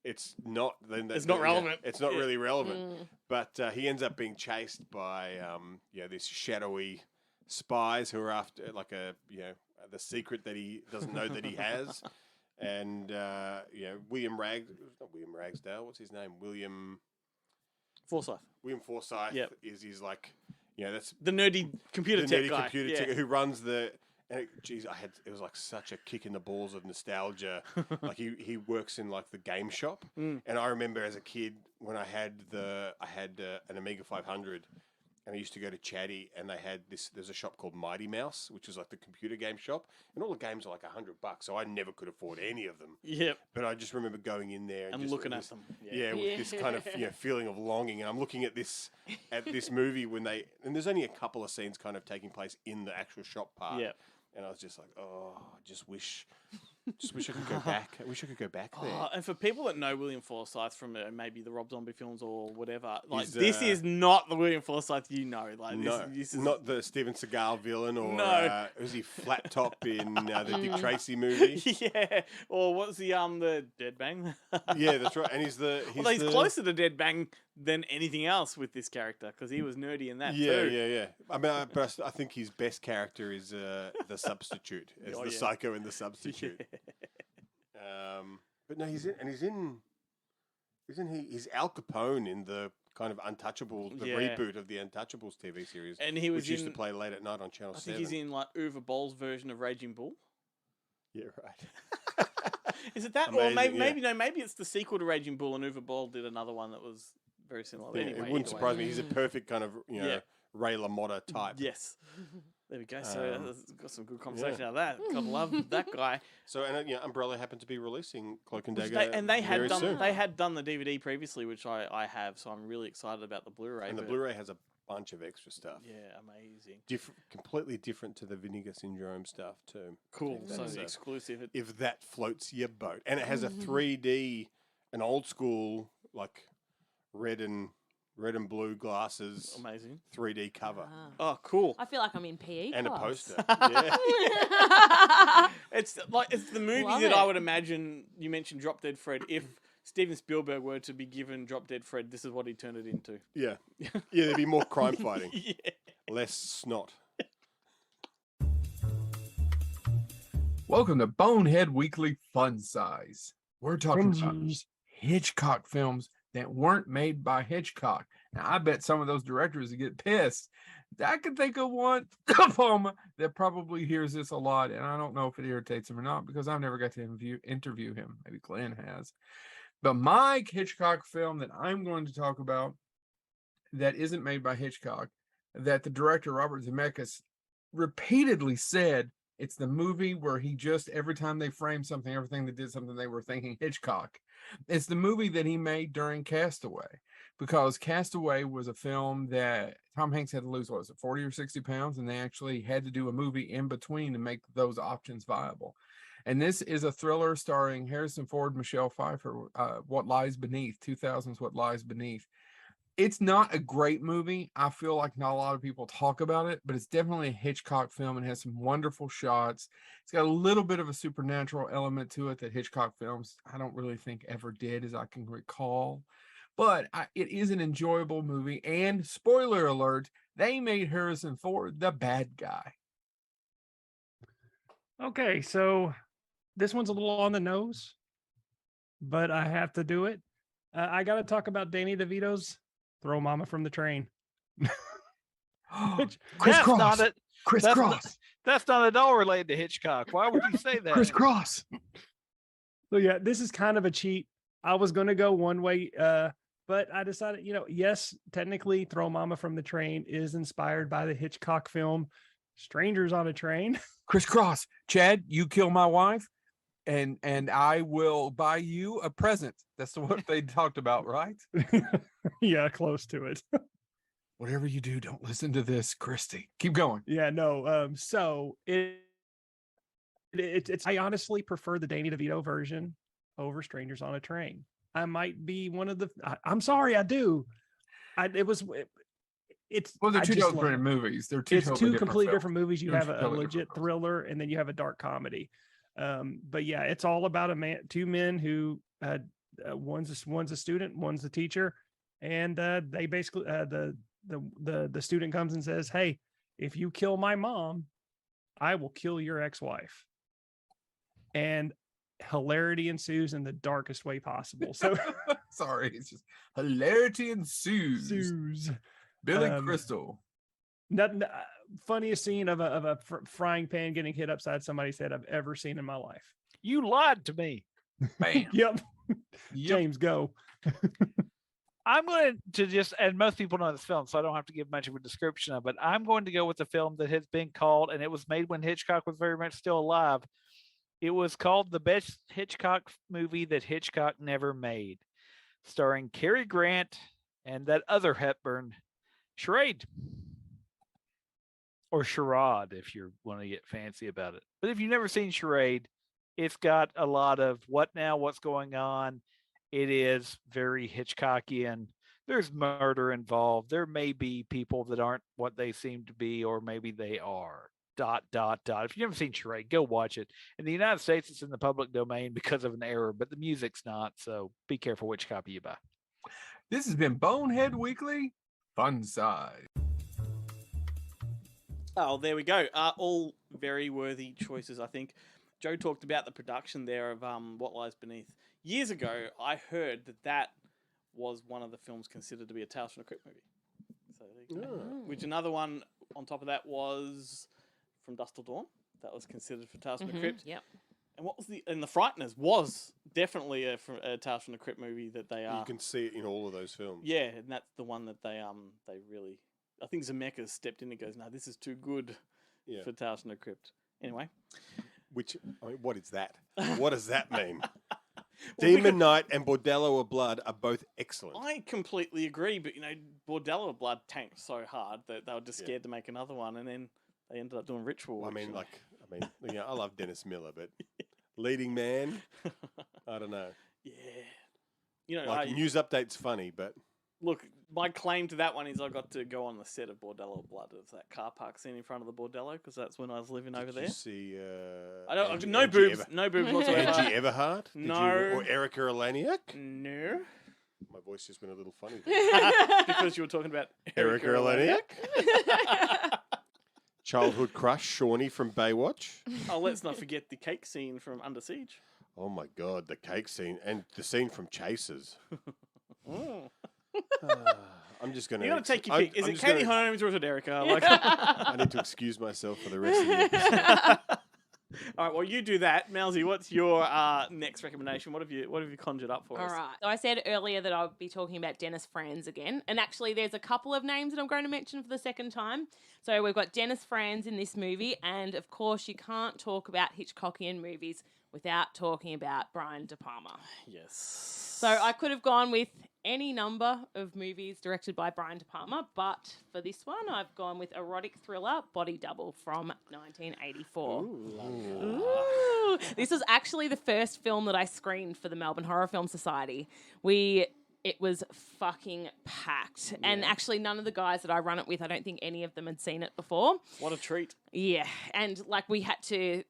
it's not. It's not relevant. It's not really relevant. But he ends up being chased by this shadowy spies who are after the secret that he doesn't know that he has. And William Ragsdale, what's his name? William Forsythe. William Forsythe is like, that's the nerdy computer tech guy. Tech who runs the. And it was like such a kick in the balls of nostalgia. Like he works in like the game shop, and I remember as a kid when I had an Amiga 500, and I used to go to Chatty, and they had there's a shop called Mighty Mouse, which was like the computer game shop, and all the games are like $100, so I never could afford any of them. Yep. But I just remember going in there and just looking at them. with this kind of feeling of longing, and I'm looking at this movie and there's only a couple of scenes kind of taking place in the actual shop part. Yeah. And I was just like, oh, I just wish I could go back. I wish I could go back there. And for people that know William Forsythe from maybe the Rob Zombie films or whatever, like this is not the William Forsythe you know. Like this is not the Steven Seagal villain, or No. Was he Flat Top in the Dick Tracy movie? Yeah, or what's the Dead Bang? Yeah, that's right. And he's closer to Dead Bang than anything else with this character, because he was nerdy in that too. Yeah. I mean, but I think his best character is the substitute, as the psycho in the substitute. But no, he's Al Capone in the kind of Untouchables, the reboot of the Untouchables TV series, and he was which used to play late at night on Channel 7. I think he's in like Uwe Boll's version of Raging Bull. Yeah, right. Is it that? Amazing, or maybe it's the sequel to Raging Bull, and Uwe Boll did another one that was very similar. Yeah, anyway, it wouldn't surprise me. He's a perfect kind of Ray LaMotta type. Yes. There we go. So got some good conversation out of that. Gotta love that guy. So Umbrella happened to be releasing Cloak and Dagger, they soon. had done the DVD previously, which I have. So I'm really excited about the Blu-ray. And the Blu-ray has a bunch of extra stuff. Yeah, amazing. Completely different to the Vinegar Syndrome stuff too. Cool. So exclusive. If that floats your boat, and it has a 3D, an old school like red and blue glasses. Amazing. 3D cover. Oh, cool. I feel like I'm in PE and class. a poster. Yeah. It's the movie that I would imagine. You mentioned Drop Dead Fred. If Steven Spielberg were to be given Drop Dead Fred, this is what he'd turn it into. Yeah. There'd be more crime fighting. Less snot. Welcome to Bonehead Weekly Fun Size. We're talking about Hitchcock films that weren't made by Hitchcock. Now, I bet some of those directors would get pissed. I can think of one that probably hears this a lot, and I don't know if it irritates him or not, because I've never got to interview him. Maybe Glenn has. But my Hitchcock film that I'm going to talk about that isn't made by Hitchcock, that the director Robert Zemeckis repeatedly said it's the movie where he just, every time they framed something, everything that did something, they were thinking Hitchcock. It's the movie that he made during Castaway, because Castaway was a film that Tom Hanks had to lose, 40 or 60 pounds, and they actually had to do a movie in between to make those options viable. And this is a thriller starring Harrison Ford, Michelle Pfeiffer, What Lies Beneath, 2000's What Lies Beneath. It's not a great movie. I feel like not a lot of people talk about it, but it's definitely a Hitchcock film and has some wonderful shots. It's got a little bit of a supernatural element to it that Hitchcock films I don't really think ever did, as I can recall. But it is an enjoyable movie. And spoiler alert, they made Harrison Ford the bad guy. Okay, so this one's a little on the nose, but I have to do it. I got to talk about Danny DeVito's "Throw Mama from the Train." Chris That's Cross. not it. Chris That's Cross. Not, that's not at all related to Hitchcock. Why would you say that? Chris Cross. So yeah, this is kind of a cheat. I was going to go one way, but I decided, yes, technically "Throw Mama from the Train" is inspired by the Hitchcock film "Strangers on a Train." Chris Cross. Chad, you kill my wife and I will buy you a present. That's what they talked about, right? Yeah, close to it. Whatever you do, don't listen to this, Christy. Keep going. Yeah, no. So it's I honestly prefer the Danny DeVito version over Strangers on a Train. I might be one of the. I'm sorry, I do. It's Well, they're I two just different love it. movies. They're two It's totally two completely films. different movies. You Two have a totally legit different films. thriller, and then you have a dark comedy. But yeah, it's all about two men who one's a student, one's a teacher, and they basically the student comes and says, "Hey, if you kill my mom, I will kill your ex-wife." And hilarity ensues in the darkest way possible. So sorry, it's just hilarity ensues. Billy Crystal. Nothing. Funniest scene of a frying pan getting hit upside somebody's head I've ever seen in my life. You lied to me. Bam. Yep. James, go. I'm going to just, and most people know this film, so I don't have to give much of a description of it. I'm going to go with the film that has been called, and it was made when Hitchcock was very much still alive. It was called the best Hitchcock movie that Hitchcock never made, starring Cary Grant and that other Hepburn, Charade. Or Charade, if you want to get fancy about it. But if you've never seen Charade, it's got a lot of what now, what's going on. It is very Hitchcockian. There's murder involved. There may be people that aren't what they seem to be, or maybe they are. ... If you've never seen Charade, go watch it. In the United States, it's in the public domain because of an error, but the music's not. So be careful which copy you buy. This has been Bonehead Weekly Fun Size. Oh, there we go. All very worthy choices, I think. Joe talked about the production there of What Lies Beneath. Years ago, I heard that was one of the films considered to be a Tales from the Crypt movie. So there you go. Which another one on top of that was From Dusk Till Dawn. That was considered for Tales from the Crypt. Yep. And what was The Frighteners was definitely a Tales from the Crypt movie that they are. You can see it in all of those films. Yeah, and that's the one that they really. I think Zemeckis stepped in and goes, "No, this is too good for Tales from the Crypt." Anyway, what is that? What does that mean? Demon Knight and Bordello of Blood are both excellent. I completely agree, but Bordello of Blood tanked so hard that they were just scared to make another one, and then they ended up doing Ritual. I love Dennis Miller, but leading man, I don't know. Yeah, News Update's funny, but look, my claim to that one is I got to go on the set of Bordello of Blood. It was that car park scene in front of the Bordello, because that's when I was living over there. Did you see? No boobs whatsoever. Angie Everhart? No. Or Erica Eleniak? No. My voice just went a little funny. Because you were talking about Erica Eleniak? Childhood crush, Shawnee from Baywatch. Oh, let's not forget the cake scene from Under Siege. Oh my God, the cake scene and the scene from Chasers. I'm just going to... You got to take your pick. Is it Katie Holmes or is it Erica? I need to excuse myself for the rest of the episode. All right, well, you do that. Mousy, what's your next recommendation? What have you conjured up for us? All right. So I said earlier that I would be talking about Dennis Franz again. And actually, there's a couple of names that I'm going to mention for the second time. So we've got Dennis Franz in this movie. And, of course, you can't talk about Hitchcockian movies without talking about Brian De Palma. Yes. So I could have gone with any number of movies directed by Brian De Palma, but for this one, I've gone with erotic thriller Body Double from 1984. Ooh. This was actually the first film that I screened for the Melbourne Horror Film Society. We It was fucking packed. And actually, none of the guys that I run it with, I don't think any of them had seen it before. What a treat. Yeah. And like we had to,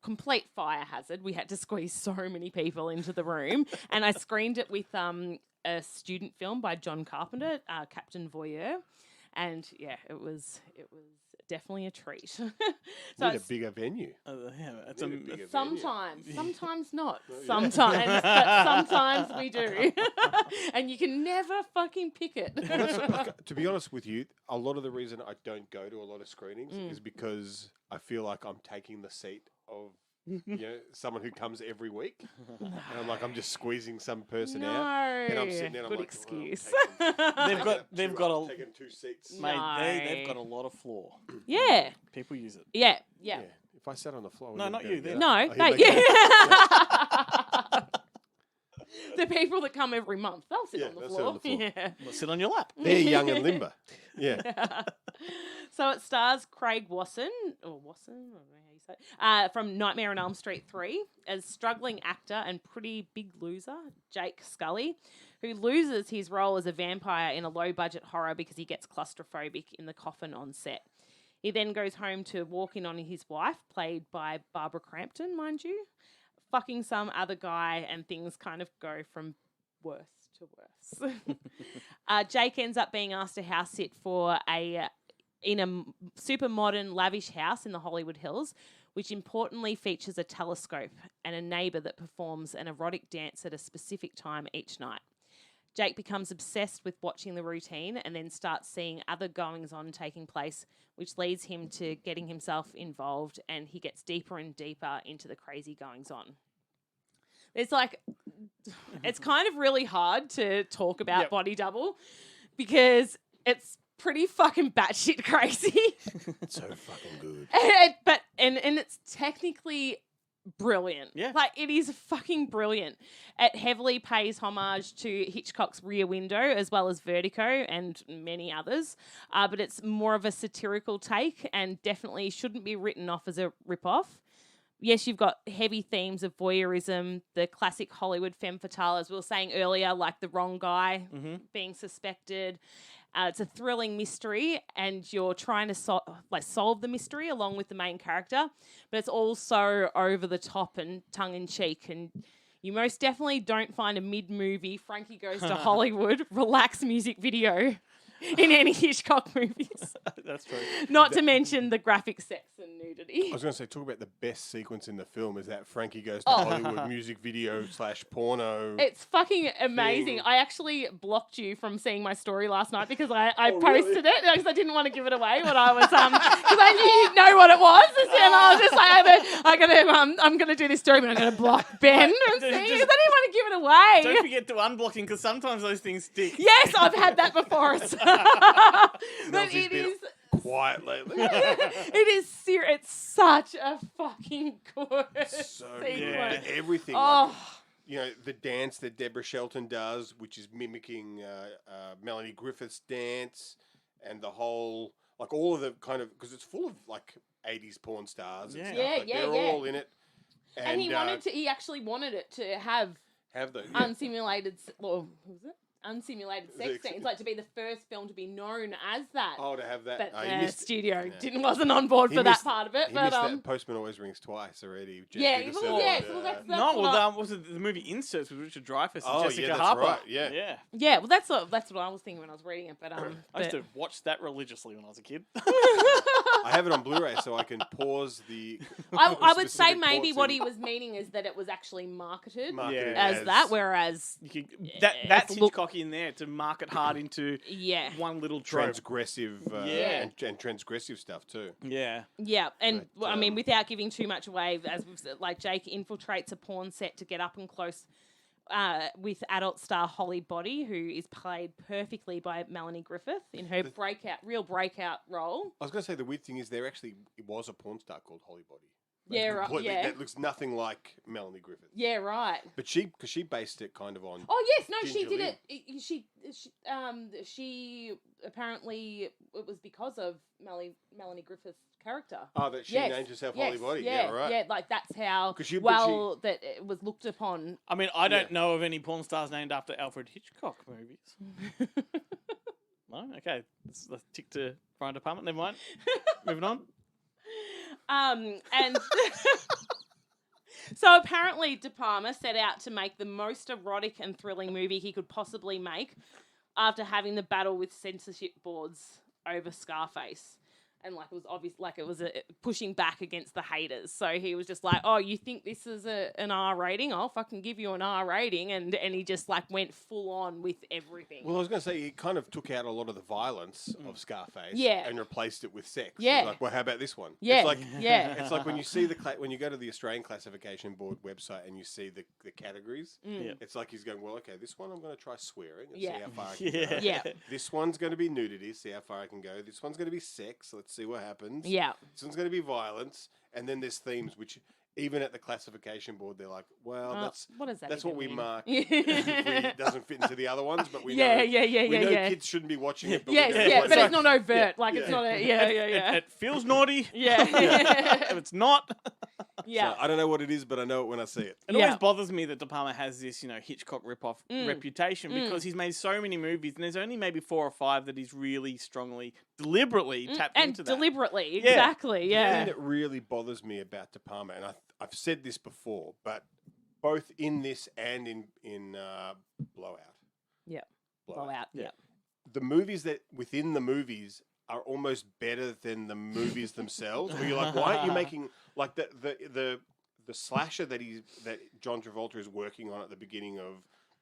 complete fire hazard. We had to squeeze so many people into the room. And I screened it with a student film by John Carpenter, Captain Voyeur. And yeah, it was definitely a treat. So Need a bigger venue. It's Need a bigger venue. sometimes not. Sometimes, but sometimes we do. And you can never fucking pick it. To be honest with you, a lot of the reason I don't go to a lot of screenings is because I feel like I'm taking the seat of someone who comes every week, and I'm just squeezing some person out, and I'm sitting there. Good I'm like, excuse. They've got taking 2 seats. Mate, No. they've got a lot of floor. Yeah. People use it. Yeah. If I sat on the floor, No, not you, then. No, Oh, they, yeah. the people that come every month, they'll sit on the they'll sit floor. on the floor. Yeah. Well, sit on your lap. They're young and limber. Yeah. So it stars Craig Wasson, I don't know how you say it, from Nightmare on Elm Street 3, as struggling actor and pretty big loser, Jake Scully, who loses his role as a vampire in a low-budget horror because he gets claustrophobic in the coffin on set. He then goes home to walk in on his wife, played by Barbara Crampton, mind you, fucking some other guy, and things kind of go from worse to worse. Jake ends up being asked to house sit in a super modern, lavish house in the Hollywood Hills, which importantly features a telescope and a neighbour that performs an erotic dance at a specific time each night. Jake becomes obsessed with watching the routine and then starts seeing other goings-on taking place, which leads him to getting himself involved, and he gets deeper and deeper into the crazy goings-on. It's kind of really hard to talk about Body Double because it's pretty fucking batshit crazy. It's so fucking good. And it's technically brilliant. Yeah. Like, it is fucking brilliant. It heavily pays homage to Hitchcock's Rear Window as well as Vertigo and many others. But it's more of a satirical take and definitely shouldn't be written off as a rip-off. Yes, you've got heavy themes of voyeurism, the classic Hollywood femme fatale, as we were saying earlier, like the wrong guy being suspected. It's a thrilling mystery, and you're trying to solve the mystery along with the main character, but it's also over the top and tongue-in-cheek, and you most definitely don't find a mid-movie Frankie Goes to Hollywood relax music video in any Hitchcock movies. That's true. Not to mention the graphic sex and nudity. I was going to say, talk about the best sequence in the film is that Frankie Goes to Hollywood music video / porno. It's fucking amazing. I actually blocked you from seeing my story last night because I Oh, posted it because I didn't want to give it away when I was because I knew you'd know what it was, and I was just like, I'm gonna do this story, but I'm gonna block Ben and see because I didn't want to give it away. Don't forget to unblock him because sometimes those things stick. Yes, I've had that before. But it is quiet lately. it is serious. It's such a fucking good So sequence. good. Everything. Oh. Like, the dance that Deborah Shelton does, which is mimicking Melanie Griffith's dance, and the whole, like, all of the kind of, because it's full of, like, 80s porn stars and stuff. Like, they're all in it. And he actually wanted it to have the unsimulated, unsimulated sex scenes, like to be the first film to be known as that. Oh, to have that. But Oh, you the missed it. studio Yeah. wasn't on board He for that missed- part of it. He But missed that Postman Always Rings twice already. Jeff yeah, Peterson well, and, that's No, what I- was it the movie Inserts with Richard Dreyfuss and Oh, Jessica yeah, that's Harper? right, yeah. Yeah. yeah, well, that's what I was thinking when I was reading it. But I used to watch that religiously when I was a kid. I have it on Blu-ray, so I can pause the. I would say specific maybe ports what in. he was meaning is that it was actually marketed Marketed as that, whereas You could, that's look- Hitchcockian there to market hard into yeah, one little trope. Transgressive, Yeah. and transgressive stuff too. Yeah. yeah, and But, I mean, without giving too much away, as we've said, like Jake infiltrates a porn set to get up and close with adult star Holly Body, who is played perfectly by Melanie Griffith in her real breakout role. I was going to say the weird thing is there actually was a porn star called Holly Body. Yeah, right. Completely- Yeah, That looks nothing like Melanie Griffith. yeah, right. But because she based it kind of on. Oh yes, no, she Ginger did Lynn. it. She apparently it was because of Melanie Griffith's character. Oh, that she Yes, named herself yes, Holy Body. Yeah, Yeah, right. Yeah, like that's how 'Cause she- that it was looked upon. I mean, I don't know of any porn stars named after Alfred Hitchcock movies. No? Okay. Let's tick to Brian Department. Never mind. Moving on. And so apparently De Palma set out to make the most erotic and thrilling movie he could possibly make after having the battle with censorship boards over Scarface. And like it was obvious, like it was pushing back against the haters. So he was just like, "Oh, you think this is an R rating? I'll fucking give you an R rating." And he just like went full on with everything. Well, I was going to say he kind of took out a lot of the violence of Scarface, Yeah. and replaced it with sex. Yeah. Like, well, how about this one? Yeah, It's like, yeah. It's like when you see when you go to the Australian Classification Board website and you see the categories. Mm. It's like he's going, well, okay, this one I'm going to try swearing and Yeah. see how far I can go. Yeah. This one's going to be nudity, see how far I can go. This one's going to be sex. Let's see what happens. Yeah. This one's going to be violence, and then there's themes which. Even at the classification board, they're like, "Well, what does that that's what even we mean?" mark. It doesn't fit into the other ones, but we Yeah, know, yeah, we know yeah. kids shouldn't be watching it. But Yes, we're gonna yeah, watch but it. it's not overt. Yeah, Like it's yeah. not a yeah. It feels naughty. Yeah. If it's not. Yeah. So I don't know what it is, but I know it when I see it. It always bothers me that De Palma has this, Hitchcock ripoff Mm. reputation because he's made so many movies, and there's only maybe 4 or 5 that he's really strongly, deliberately tapped and into that. deliberately, Yeah. exactly, The yeah. thing that really bothers me about De Palma, and I've said this before, but both in this and in Blowout. Yeah. Blowout. Yeah. The movies that within the movies are almost better than the movies themselves. Where you're like, why aren't you making like the slasher that John Travolta is working on at the beginning of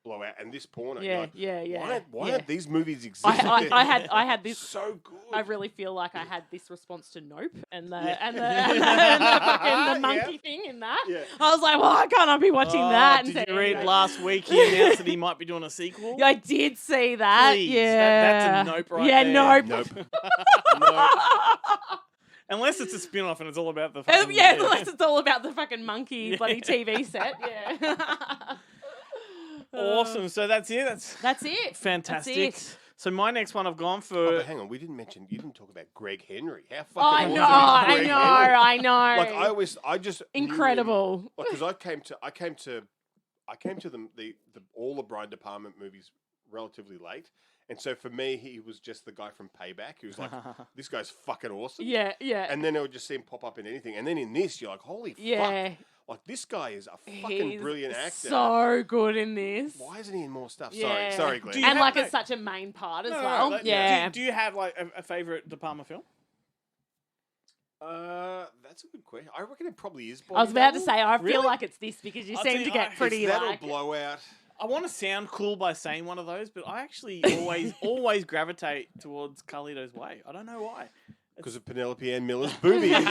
Blowout and this porno? Yeah, like, yeah. Why aren't these movies exist? I had this so good. I really feel like I had this response to Nope and the fucking monkey thing in that. Yeah. I was like, why can't I be watching that? Did you read last week he announced that he might be doing a sequel? I did see that. Please, Yeah, that's a nope right yeah, there. Nope. Unless it's a spin-off and it's all about the Unless it's all about the fucking monkey bloody TV set. Yeah. Awesome. So that's it. That's it. Fantastic. That's it. So my next one I've gone Oh, for. but hang on, you didn't talk about Greg Henry. How fucking I awesome know, is I Greg know, Henry? I know. Like I just knew him, Incredible. like because I came to the all the Brian De Palma movies relatively late, and so for me he was just the guy from Payback who was like, this guy's fucking awesome. Yeah, yeah. And then I would just see him pop up in anything, and then in this you're like, holy Yeah. fuck. Like, this guy is a fucking He's brilliant actor. so good in this. Why isn't he in more stuff? Yeah. Sorry, Glenn. And like it's such a main part as well. like, yeah. Do you have like a favorite De Palma film? That's a good question. I reckon it probably is. I was about to Body say, I Really? feel like it's this because you I'll seem tell to you, get pretty It's that like. or Blowout. I want to sound cool by saying one of those, but I actually always gravitate towards Carlito's Way. I don't know why. Because of Penelope Ann Miller's booby. But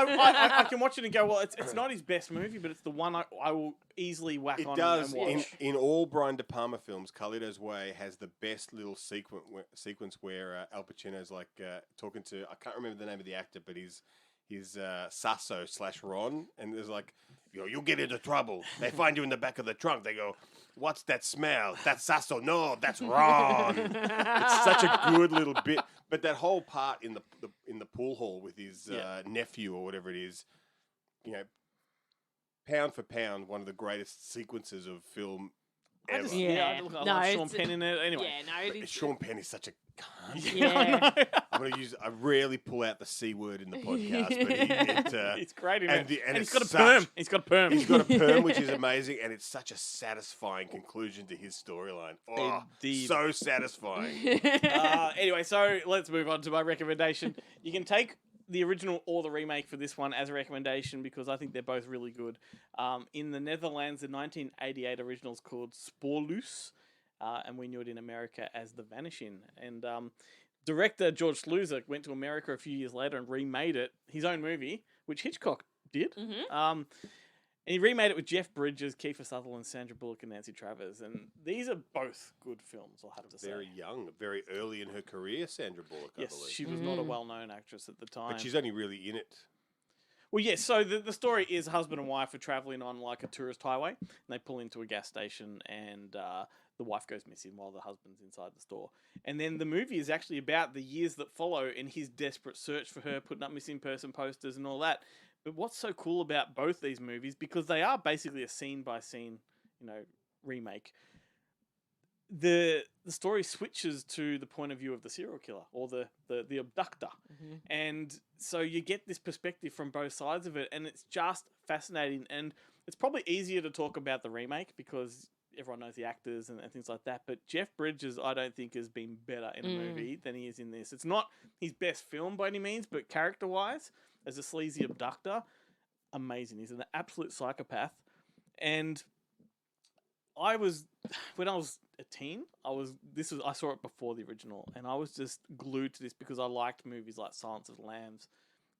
I can watch it and go, well, it's not his best movie, but it's the one I will easily whack It on does. and watch. In all Brian De Palma films, Carlito's Way has the best little sequence where Al Pacino's like talking to, I can't remember the name of the actor, but he's Sasso / Ron, and there's like, you'll get into trouble. They find you in the back of the trunk. They go, what's that smell? That's Sasso. No, that's Ron. It's such a good little bit. But that whole part in the pool hall with his nephew or whatever it is, pound for pound, one of the greatest sequences of film ever. I love Sean Penn in it. Anyway, But Sean Penn is such a cunt. Yeah. I rarely pull out the C word in the podcast, but it's great in and it. And it's he's got a such- perm. He's got a perm. He's got a perm, which is amazing, and it's such a satisfying conclusion to his storyline. Oh, Indeed. so satisfying. Anyway, so let's move on to my recommendation. You can take the original or the remake for this one as a recommendation because I think they're both really good. In the Netherlands, the 1988 original is called Spoorloos, and we knew it in America as The Vanishing. And director George Sluizer went to America a few years later and remade it, his own movie, which Hitchcock did. And he remade it with Jeff Bridges, Kiefer Sutherland, Sandra Bullock, and Nancy Travers. And these are both good films, I'll have to say. Very young, very early in her career, Sandra Bullock, I Yes, believe. she was not a well-known actress at the time. But she's only really in it. Well, yes. So the story is husband and wife are traveling on like a tourist highway, and they pull into a gas station, and the wife goes missing while the husband's inside the store. And then the movie is actually about the years that follow and his desperate search for her, putting up missing person posters and all that. But what's so cool about both these movies, because they are basically a scene by scene, remake. The story switches to the point of view of the serial killer or the abductor. And so you get this perspective from both sides of it, and it's just fascinating. And it's probably easier to talk about the remake because everyone knows the actors and things like that. But Jeff Bridges, I don't think, has been better in a movie than he is in this. It's not his best film by any means, but character-wise, as a sleazy abductor, amazing. He's an absolute psychopath. And when I was a teen, I saw it before the original, and I was just glued to this because I liked movies like Silence of the Lambs.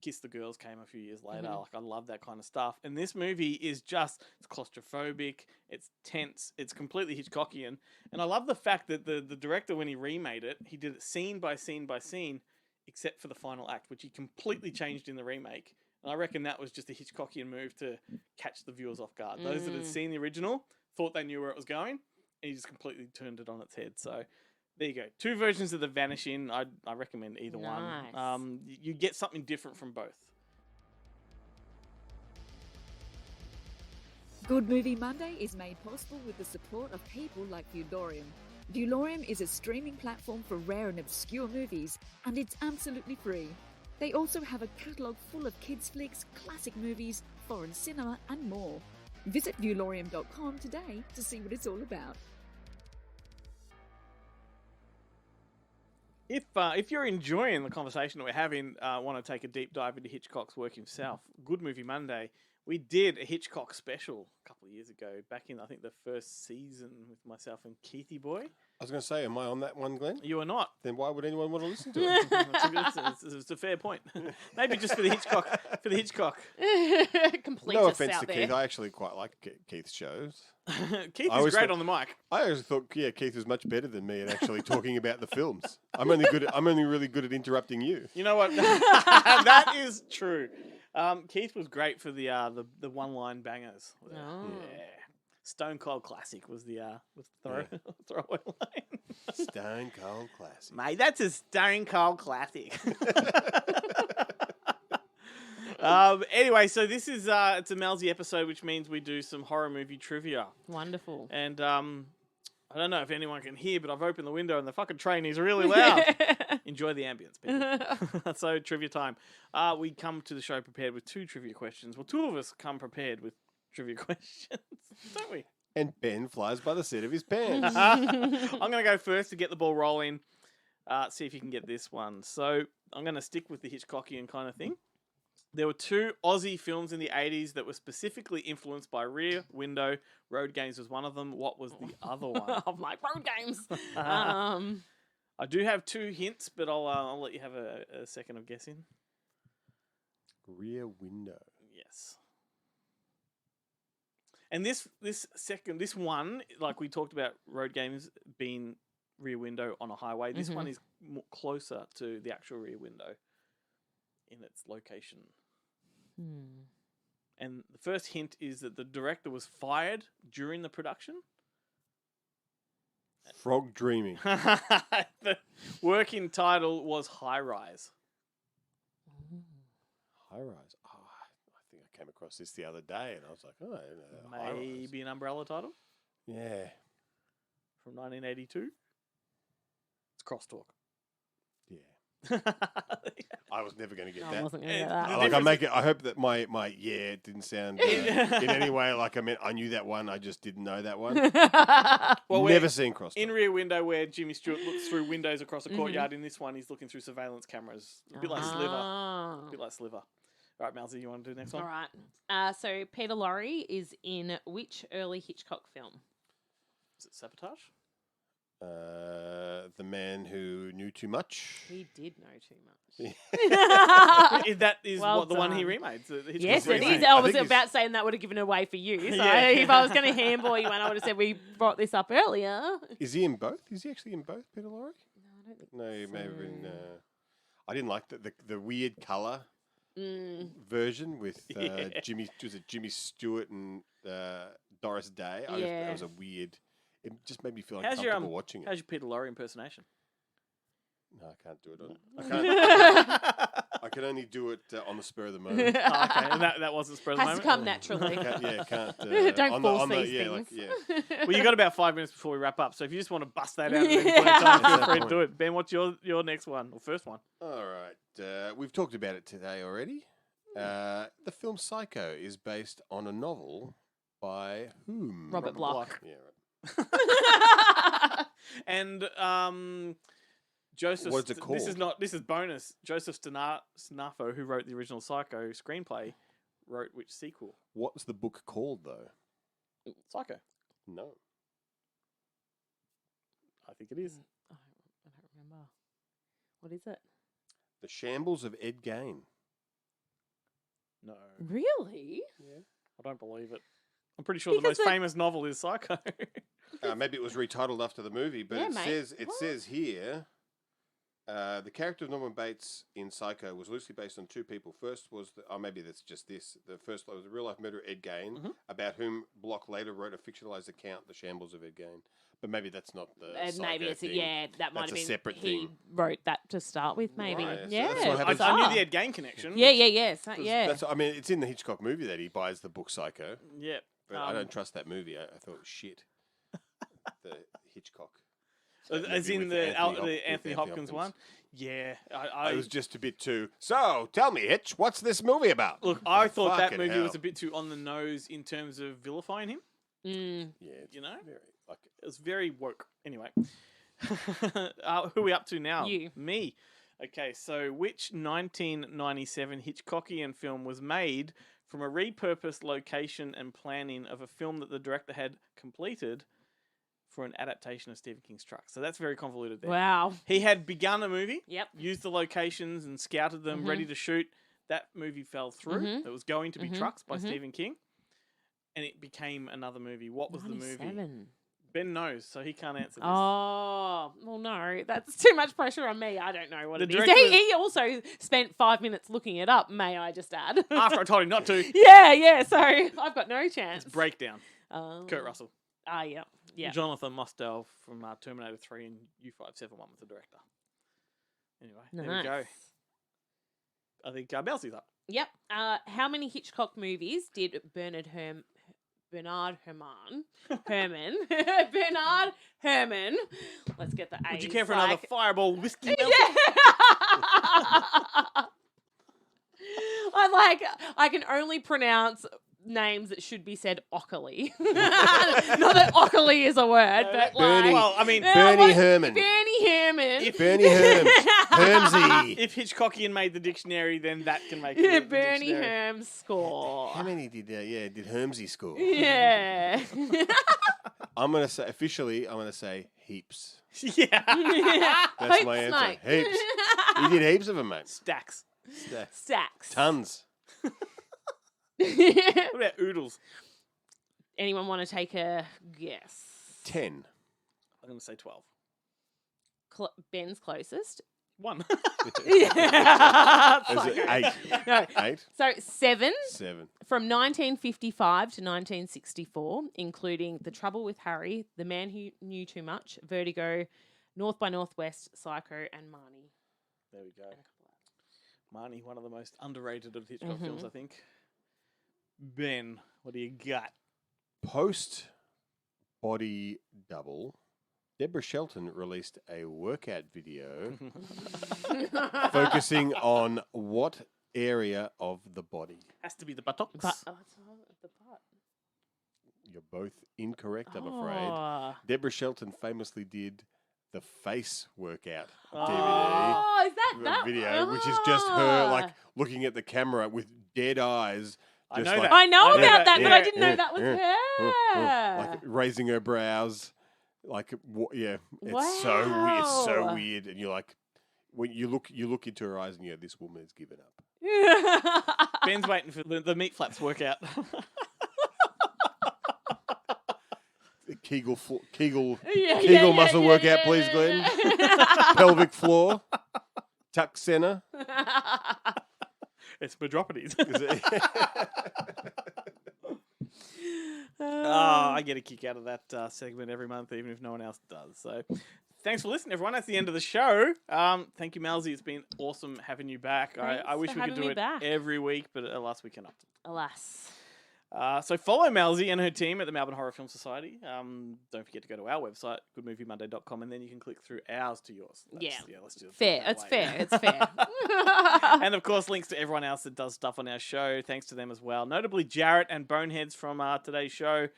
Kiss the Girls came a few years later. Like, I love that kind of stuff. And this movie is it's claustrophobic, it's tense, it's completely Hitchcockian. And I love the fact that the director, when he remade it, he did it scene by scene by scene, except for the final act, which he completely changed in the remake. And I reckon that was just a Hitchcockian move to catch the viewers off guard. Those that had seen the original thought they knew where it was going, and he just completely turned it on its head. So there you go. 2 versions of The Vanishing. I recommend either one. You get something different from both. Good Movie Monday is made possible with the support of people like Viewlorium. Viewlorium is a streaming platform for rare and obscure movies, and it's absolutely free. They also have a catalogue full of kids' flicks, classic movies, foreign cinema, and more. Visit viewlorium.com today to see what it's all about. If you're enjoying the conversation that we're having, want to take a deep dive into Hitchcock's work himself, Good Movie Monday, we did a Hitchcock special a couple of years ago, back in, I think, the first season with myself and Keithy Boy. I was going to say, am I on that one, Glenn? You are not. Then why would anyone want to listen to it? It's a fair point. Maybe just for the Hitchcock. Complete No us offense out to there. Keith, I actually quite like Keith's shows. Keith is great on the mic. I always thought, Keith was much better than me at actually talking about the films. I'm only really good at interrupting you. You know what? That is true. Keith was great for the one-line bangers. Oh. Yeah. Stone Cold Classic was the throwaway line. Stone Cold Classic. Mate, that's a Stone Cold Classic. Anyway, so this is it's a Malsey episode, which means we do some horror movie trivia. Wonderful. And I don't know if anyone can hear, but I've opened the window and the fucking train is really loud. Enjoy the ambience, people. So, trivia time. We come to the show prepared with 2 trivia questions. Well, 2 of us come prepared with trivia questions, don't we? And Ben flies by the seat of his pants. I'm going to go first to get the ball rolling. See if you can get this one. So, I'm going to stick with the Hitchcockian kind of thing. There were 2 Aussie films in the 80s that were specifically influenced by Rear Window. Road Games was one of them. What was the other one? Of my Road Games. I do have 2 hints, but I'll let you have a second of guessing. Rear Window. Yes. And this one, like we talked about Road Games being Rear Window on a highway, this one is closer to the actual Rear Window in its location. And the first hint is that the director was fired during the production. Frog Dreaming. The working title was High Rise. High Rise. Oh, I think I came across this the other day, and I was like, oh, I don't know. High Rise. Maybe an umbrella title Yeah. from 1982. It's Crosstalk. Yeah. I was never going to get I that. wasn't going to get that. I hope that my it didn't sound in any way like I knew that one. I just didn't know that one. Well, never seen Crosstalk. In Rear Window, where Jimmy Stewart looks through windows across a courtyard, in this one, he's looking through surveillance cameras. A bit like Sliver. A bit like Sliver. All right, Malsey, you want to do the next one? All right. So Peter Lorre is in which early Hitchcock film? Is it Sabotage? The Man Who Knew Too Much. He did know too much. That is Well the one he done. remade. Yes, it remade. is. I was about saying that would have given it away for you. So Yeah. if I was going to handball you one, I would have said we brought this up earlier. Is he in both? Is he actually in both, Peter Lorre? No, I don't think No, he may have so. been. I didn't like the weird colour version with Yeah. Jimmy Stewart and Doris Day. That was a weird. It just made me feel uncomfortable watching it. How's your Peter Lorre impersonation? No, I can't do it on. I can only do it on the spur of the moment. Okay, and that wasn't spur of the Has moment. to come naturally. Can't. Don't force these yeah, things. Well, you got about 5 minutes before we wrap up, so if you just want to bust that out at any point in time, feel free to do it. Ben, what's your next one or first one? All right, we've talked about it today already. The film Psycho is based on a novel by whom? Robert Bloch. Yeah, right. And Joseph. What's it called? This is bonus. Joseph Stanafo, who wrote the original Psycho screenplay, wrote which sequel? What's the book called though? Psycho. No. I think it is. I don't remember. What is it? The Shambles of Ed Gein. No. Really? Yeah. I don't believe it. I'm pretty sure the most famous novel is Psycho. Maybe it was retitled after the movie, but Yeah, it mate. says here. The character of Norman Bates in Psycho was loosely based on two people. First was, maybe that's just this. The first was a real-life murderer, Ed Gein, about whom Bloch later wrote a fictionalized account, The Shambles of Ed Gein. But maybe that's not the Psycho maybe it's thing. that might have been a separate he thing. wrote that to start with. Maybe, Right, so yeah. that's what happens. I knew the Ed Gein connection. Yeah. Yeah. That's, it's in the Hitchcock movie that he buys the book Psycho. Yeah. But I don't trust that movie. I thought it was shit. The Hitchcock. As in the Anthony Hopkins one? Yeah. It was just a bit too. So, tell me, Hitch, what's this movie about? Look, I thought that Fucking movie was hell. a bit too on the nose in terms of vilifying him. Mm. Yeah, You know? very, It was very woke. Anyway. Who are we up to now? You. Me. Okay, so which 1997 Hitchcockian film was made from a repurposed location and planning of a film that the director had completed for an adaptation of Stephen King's Truck? So that's very convoluted there. Wow. He had begun a movie, Yep. used the locations and scouted them, ready to shoot. That movie fell through. It was going to be Trucks by Stephen King. And it became another movie. What was the movie? 97. Ben knows, so he can't answer this. Oh, well, no, that's too much pressure on me. I don't know what The it is. director He also spent 5 minutes looking it up, may I just add. After I told him not to. Yeah, so I've got no chance. It's Breakdown. Um, Kurt Russell. Yeah. Jonathan Mostow from Terminator 3 and U571 was the director. Anyway, there we go. Nice. I think Belsie's up. Yep. How many Hitchcock movies did Bernard Herrmann, let's get the A. Would you care for another Fireball whiskey? Belsie? I can only pronounce names that should be said Ockley. Not that Ockley is a word, but Bernie. Well, I mean, Bernie Herrmann. Bernie Herrmann. Bernie Herms. Hermsy. if Hitchcockian made the dictionary, then that can make Yeah, the Bernie dictionary. Herms score. How many did Hermsy score? Yeah. I'm going to say, officially, I'm going to say heaps. Yeah. That's Heaps, my answer. mate. Heaps. You did heaps of them, mate. Stacks. Stacks. Tons. What about oodles? Anyone want to take a guess? 10. I'm going to say 12. Ben's closest. 1. Yeah. Is it 8? No. 8? So 7. 7. From 1955 to 1964, including The Trouble with Harry, The Man Who Knew Too Much, Vertigo, North by Northwest, Psycho, and Marnie. There we go. Marnie, one of the most underrated of Hitchcock films, I think. Ben, what do you got? Post Body Double, Deborah Shelton released a workout video focusing on what area of the body? Has to be the buttocks. The butt. You're both incorrect, I'm Oh. afraid. Deborah Shelton famously did the face workout DVD. Oh, is that video, which is just her like looking at the camera with dead eyes. I just know like, that. I know I know about that, that, but yeah. I didn't know that was her. like raising her brows, like it's so weird, and you're like, when you look into her eyes and you go, this woman has given up. Ben's waiting for the meat flaps workout. Kegel muscle workout, please, Glenn. Pelvic floor, tuck center. It's Madropities. Is it? I get a kick out of that segment every month, even if no one else does. So thanks for listening, everyone. That's the end of the show. Thank you, Malzy. It's been awesome having you back. I wish for we could having do me it back. every week, but alas, we cannot. Alas. So follow Malzy and her team at the Melbourne Horror Film Society. Don't forget to go to our website, goodmoviemonday.com, and then you can click through ours to yours. Let's do it. Fair. that It's way. fair. It's fair. And of course, links to everyone else that does stuff on our show. Thanks to them as well. Notably, Jarrett and Boneheads from today's show.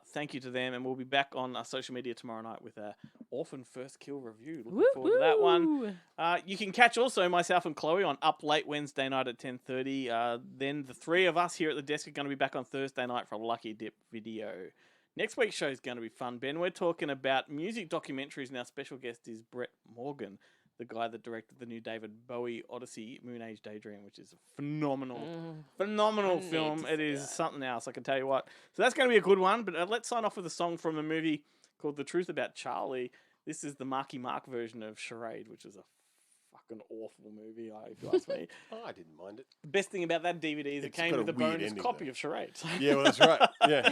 Thank you to them, and we'll be back on social media tomorrow night with our Orphan First Kill review. Looking forward to that one. You can catch also myself and Chloe on Up Late Wednesday night at 10:30. Then the three of us here at the desk are going to be back on Thursday night for a Lucky Dip video. Next week's show is going to be fun, Ben. We're talking about music documentaries, and our special guest is Brett Morgan, the guy that directed the new David Bowie Odyssey, Moon Age Daydream, which is a phenomenal film. It is something else, I can tell you what. So that's going to be a good one, but let's sign off with a song from a movie called The Truth About Charlie. This is the Marky Mark version of Charade, which is a fucking awful movie, if you ask me. I didn't mind it. The best thing about that DVD is it It's came got with a a weird bonus ending, copy though. of Charade. Yeah, well, that's right. Yeah.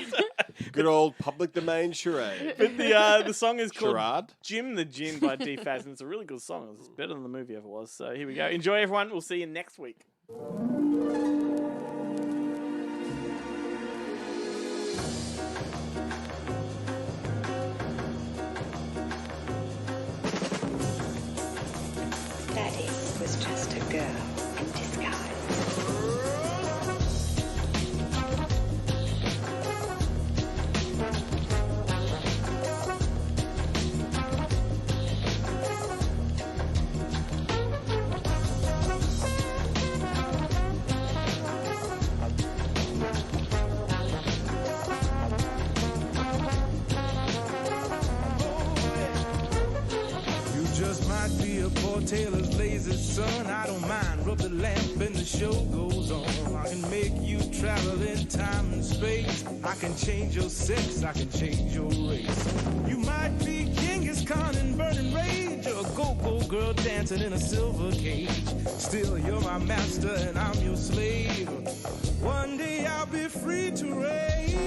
Good old public domain charade. But the song is called Charade? Jim the Gin by D-Faz, and it's a really good song. It's better than the movie ever was. So here we go. Enjoy, everyone. We'll see you next week. Daddy was just a girl in disguise. You just might be a poor tailor's lazy son. I don't mind. Rub the lamp and the show goes on. I can make you travel in time and space. I can change your sex. I can change your race. You might be Genghis Khan in burning rage, or a go-go girl dancing in a silver cage. Still, you're my master and I'm your slave. One day I'll be free to reign.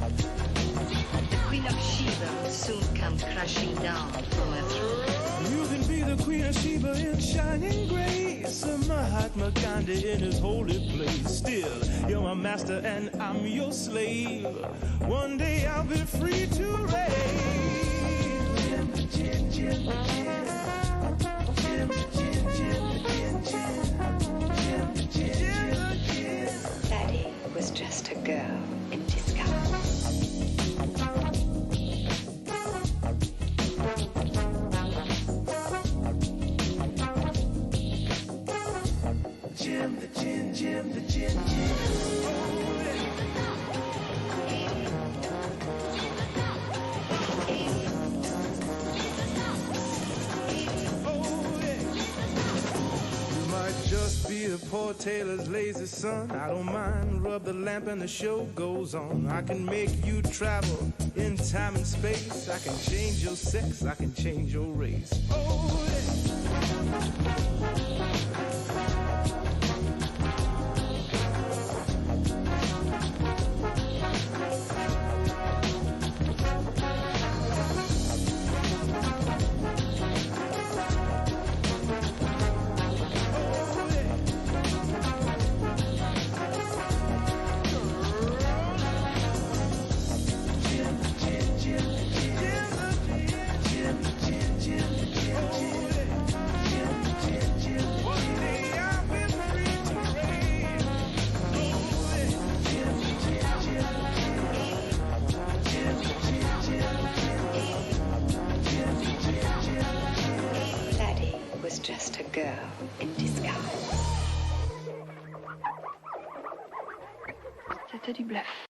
The Queen of Sheba will soon come crashing down from her throne. You can be the Queen of Sheba in shining grace, or Mahatma Gandhi in his holy place. Still, you're my master and I'm your slave. One day I'll be free to reign. Daddy was just a girl in disguise. Jim the gin, Jim the gin, Jim. You might just be a poor tailor's lazy son. I don't mind. Rub the lamp and the show goes on. I can make you travel in time and space. I can change your sex. I can change your race. Oh, Daddy was just a girl in disguise. C'était du bluff.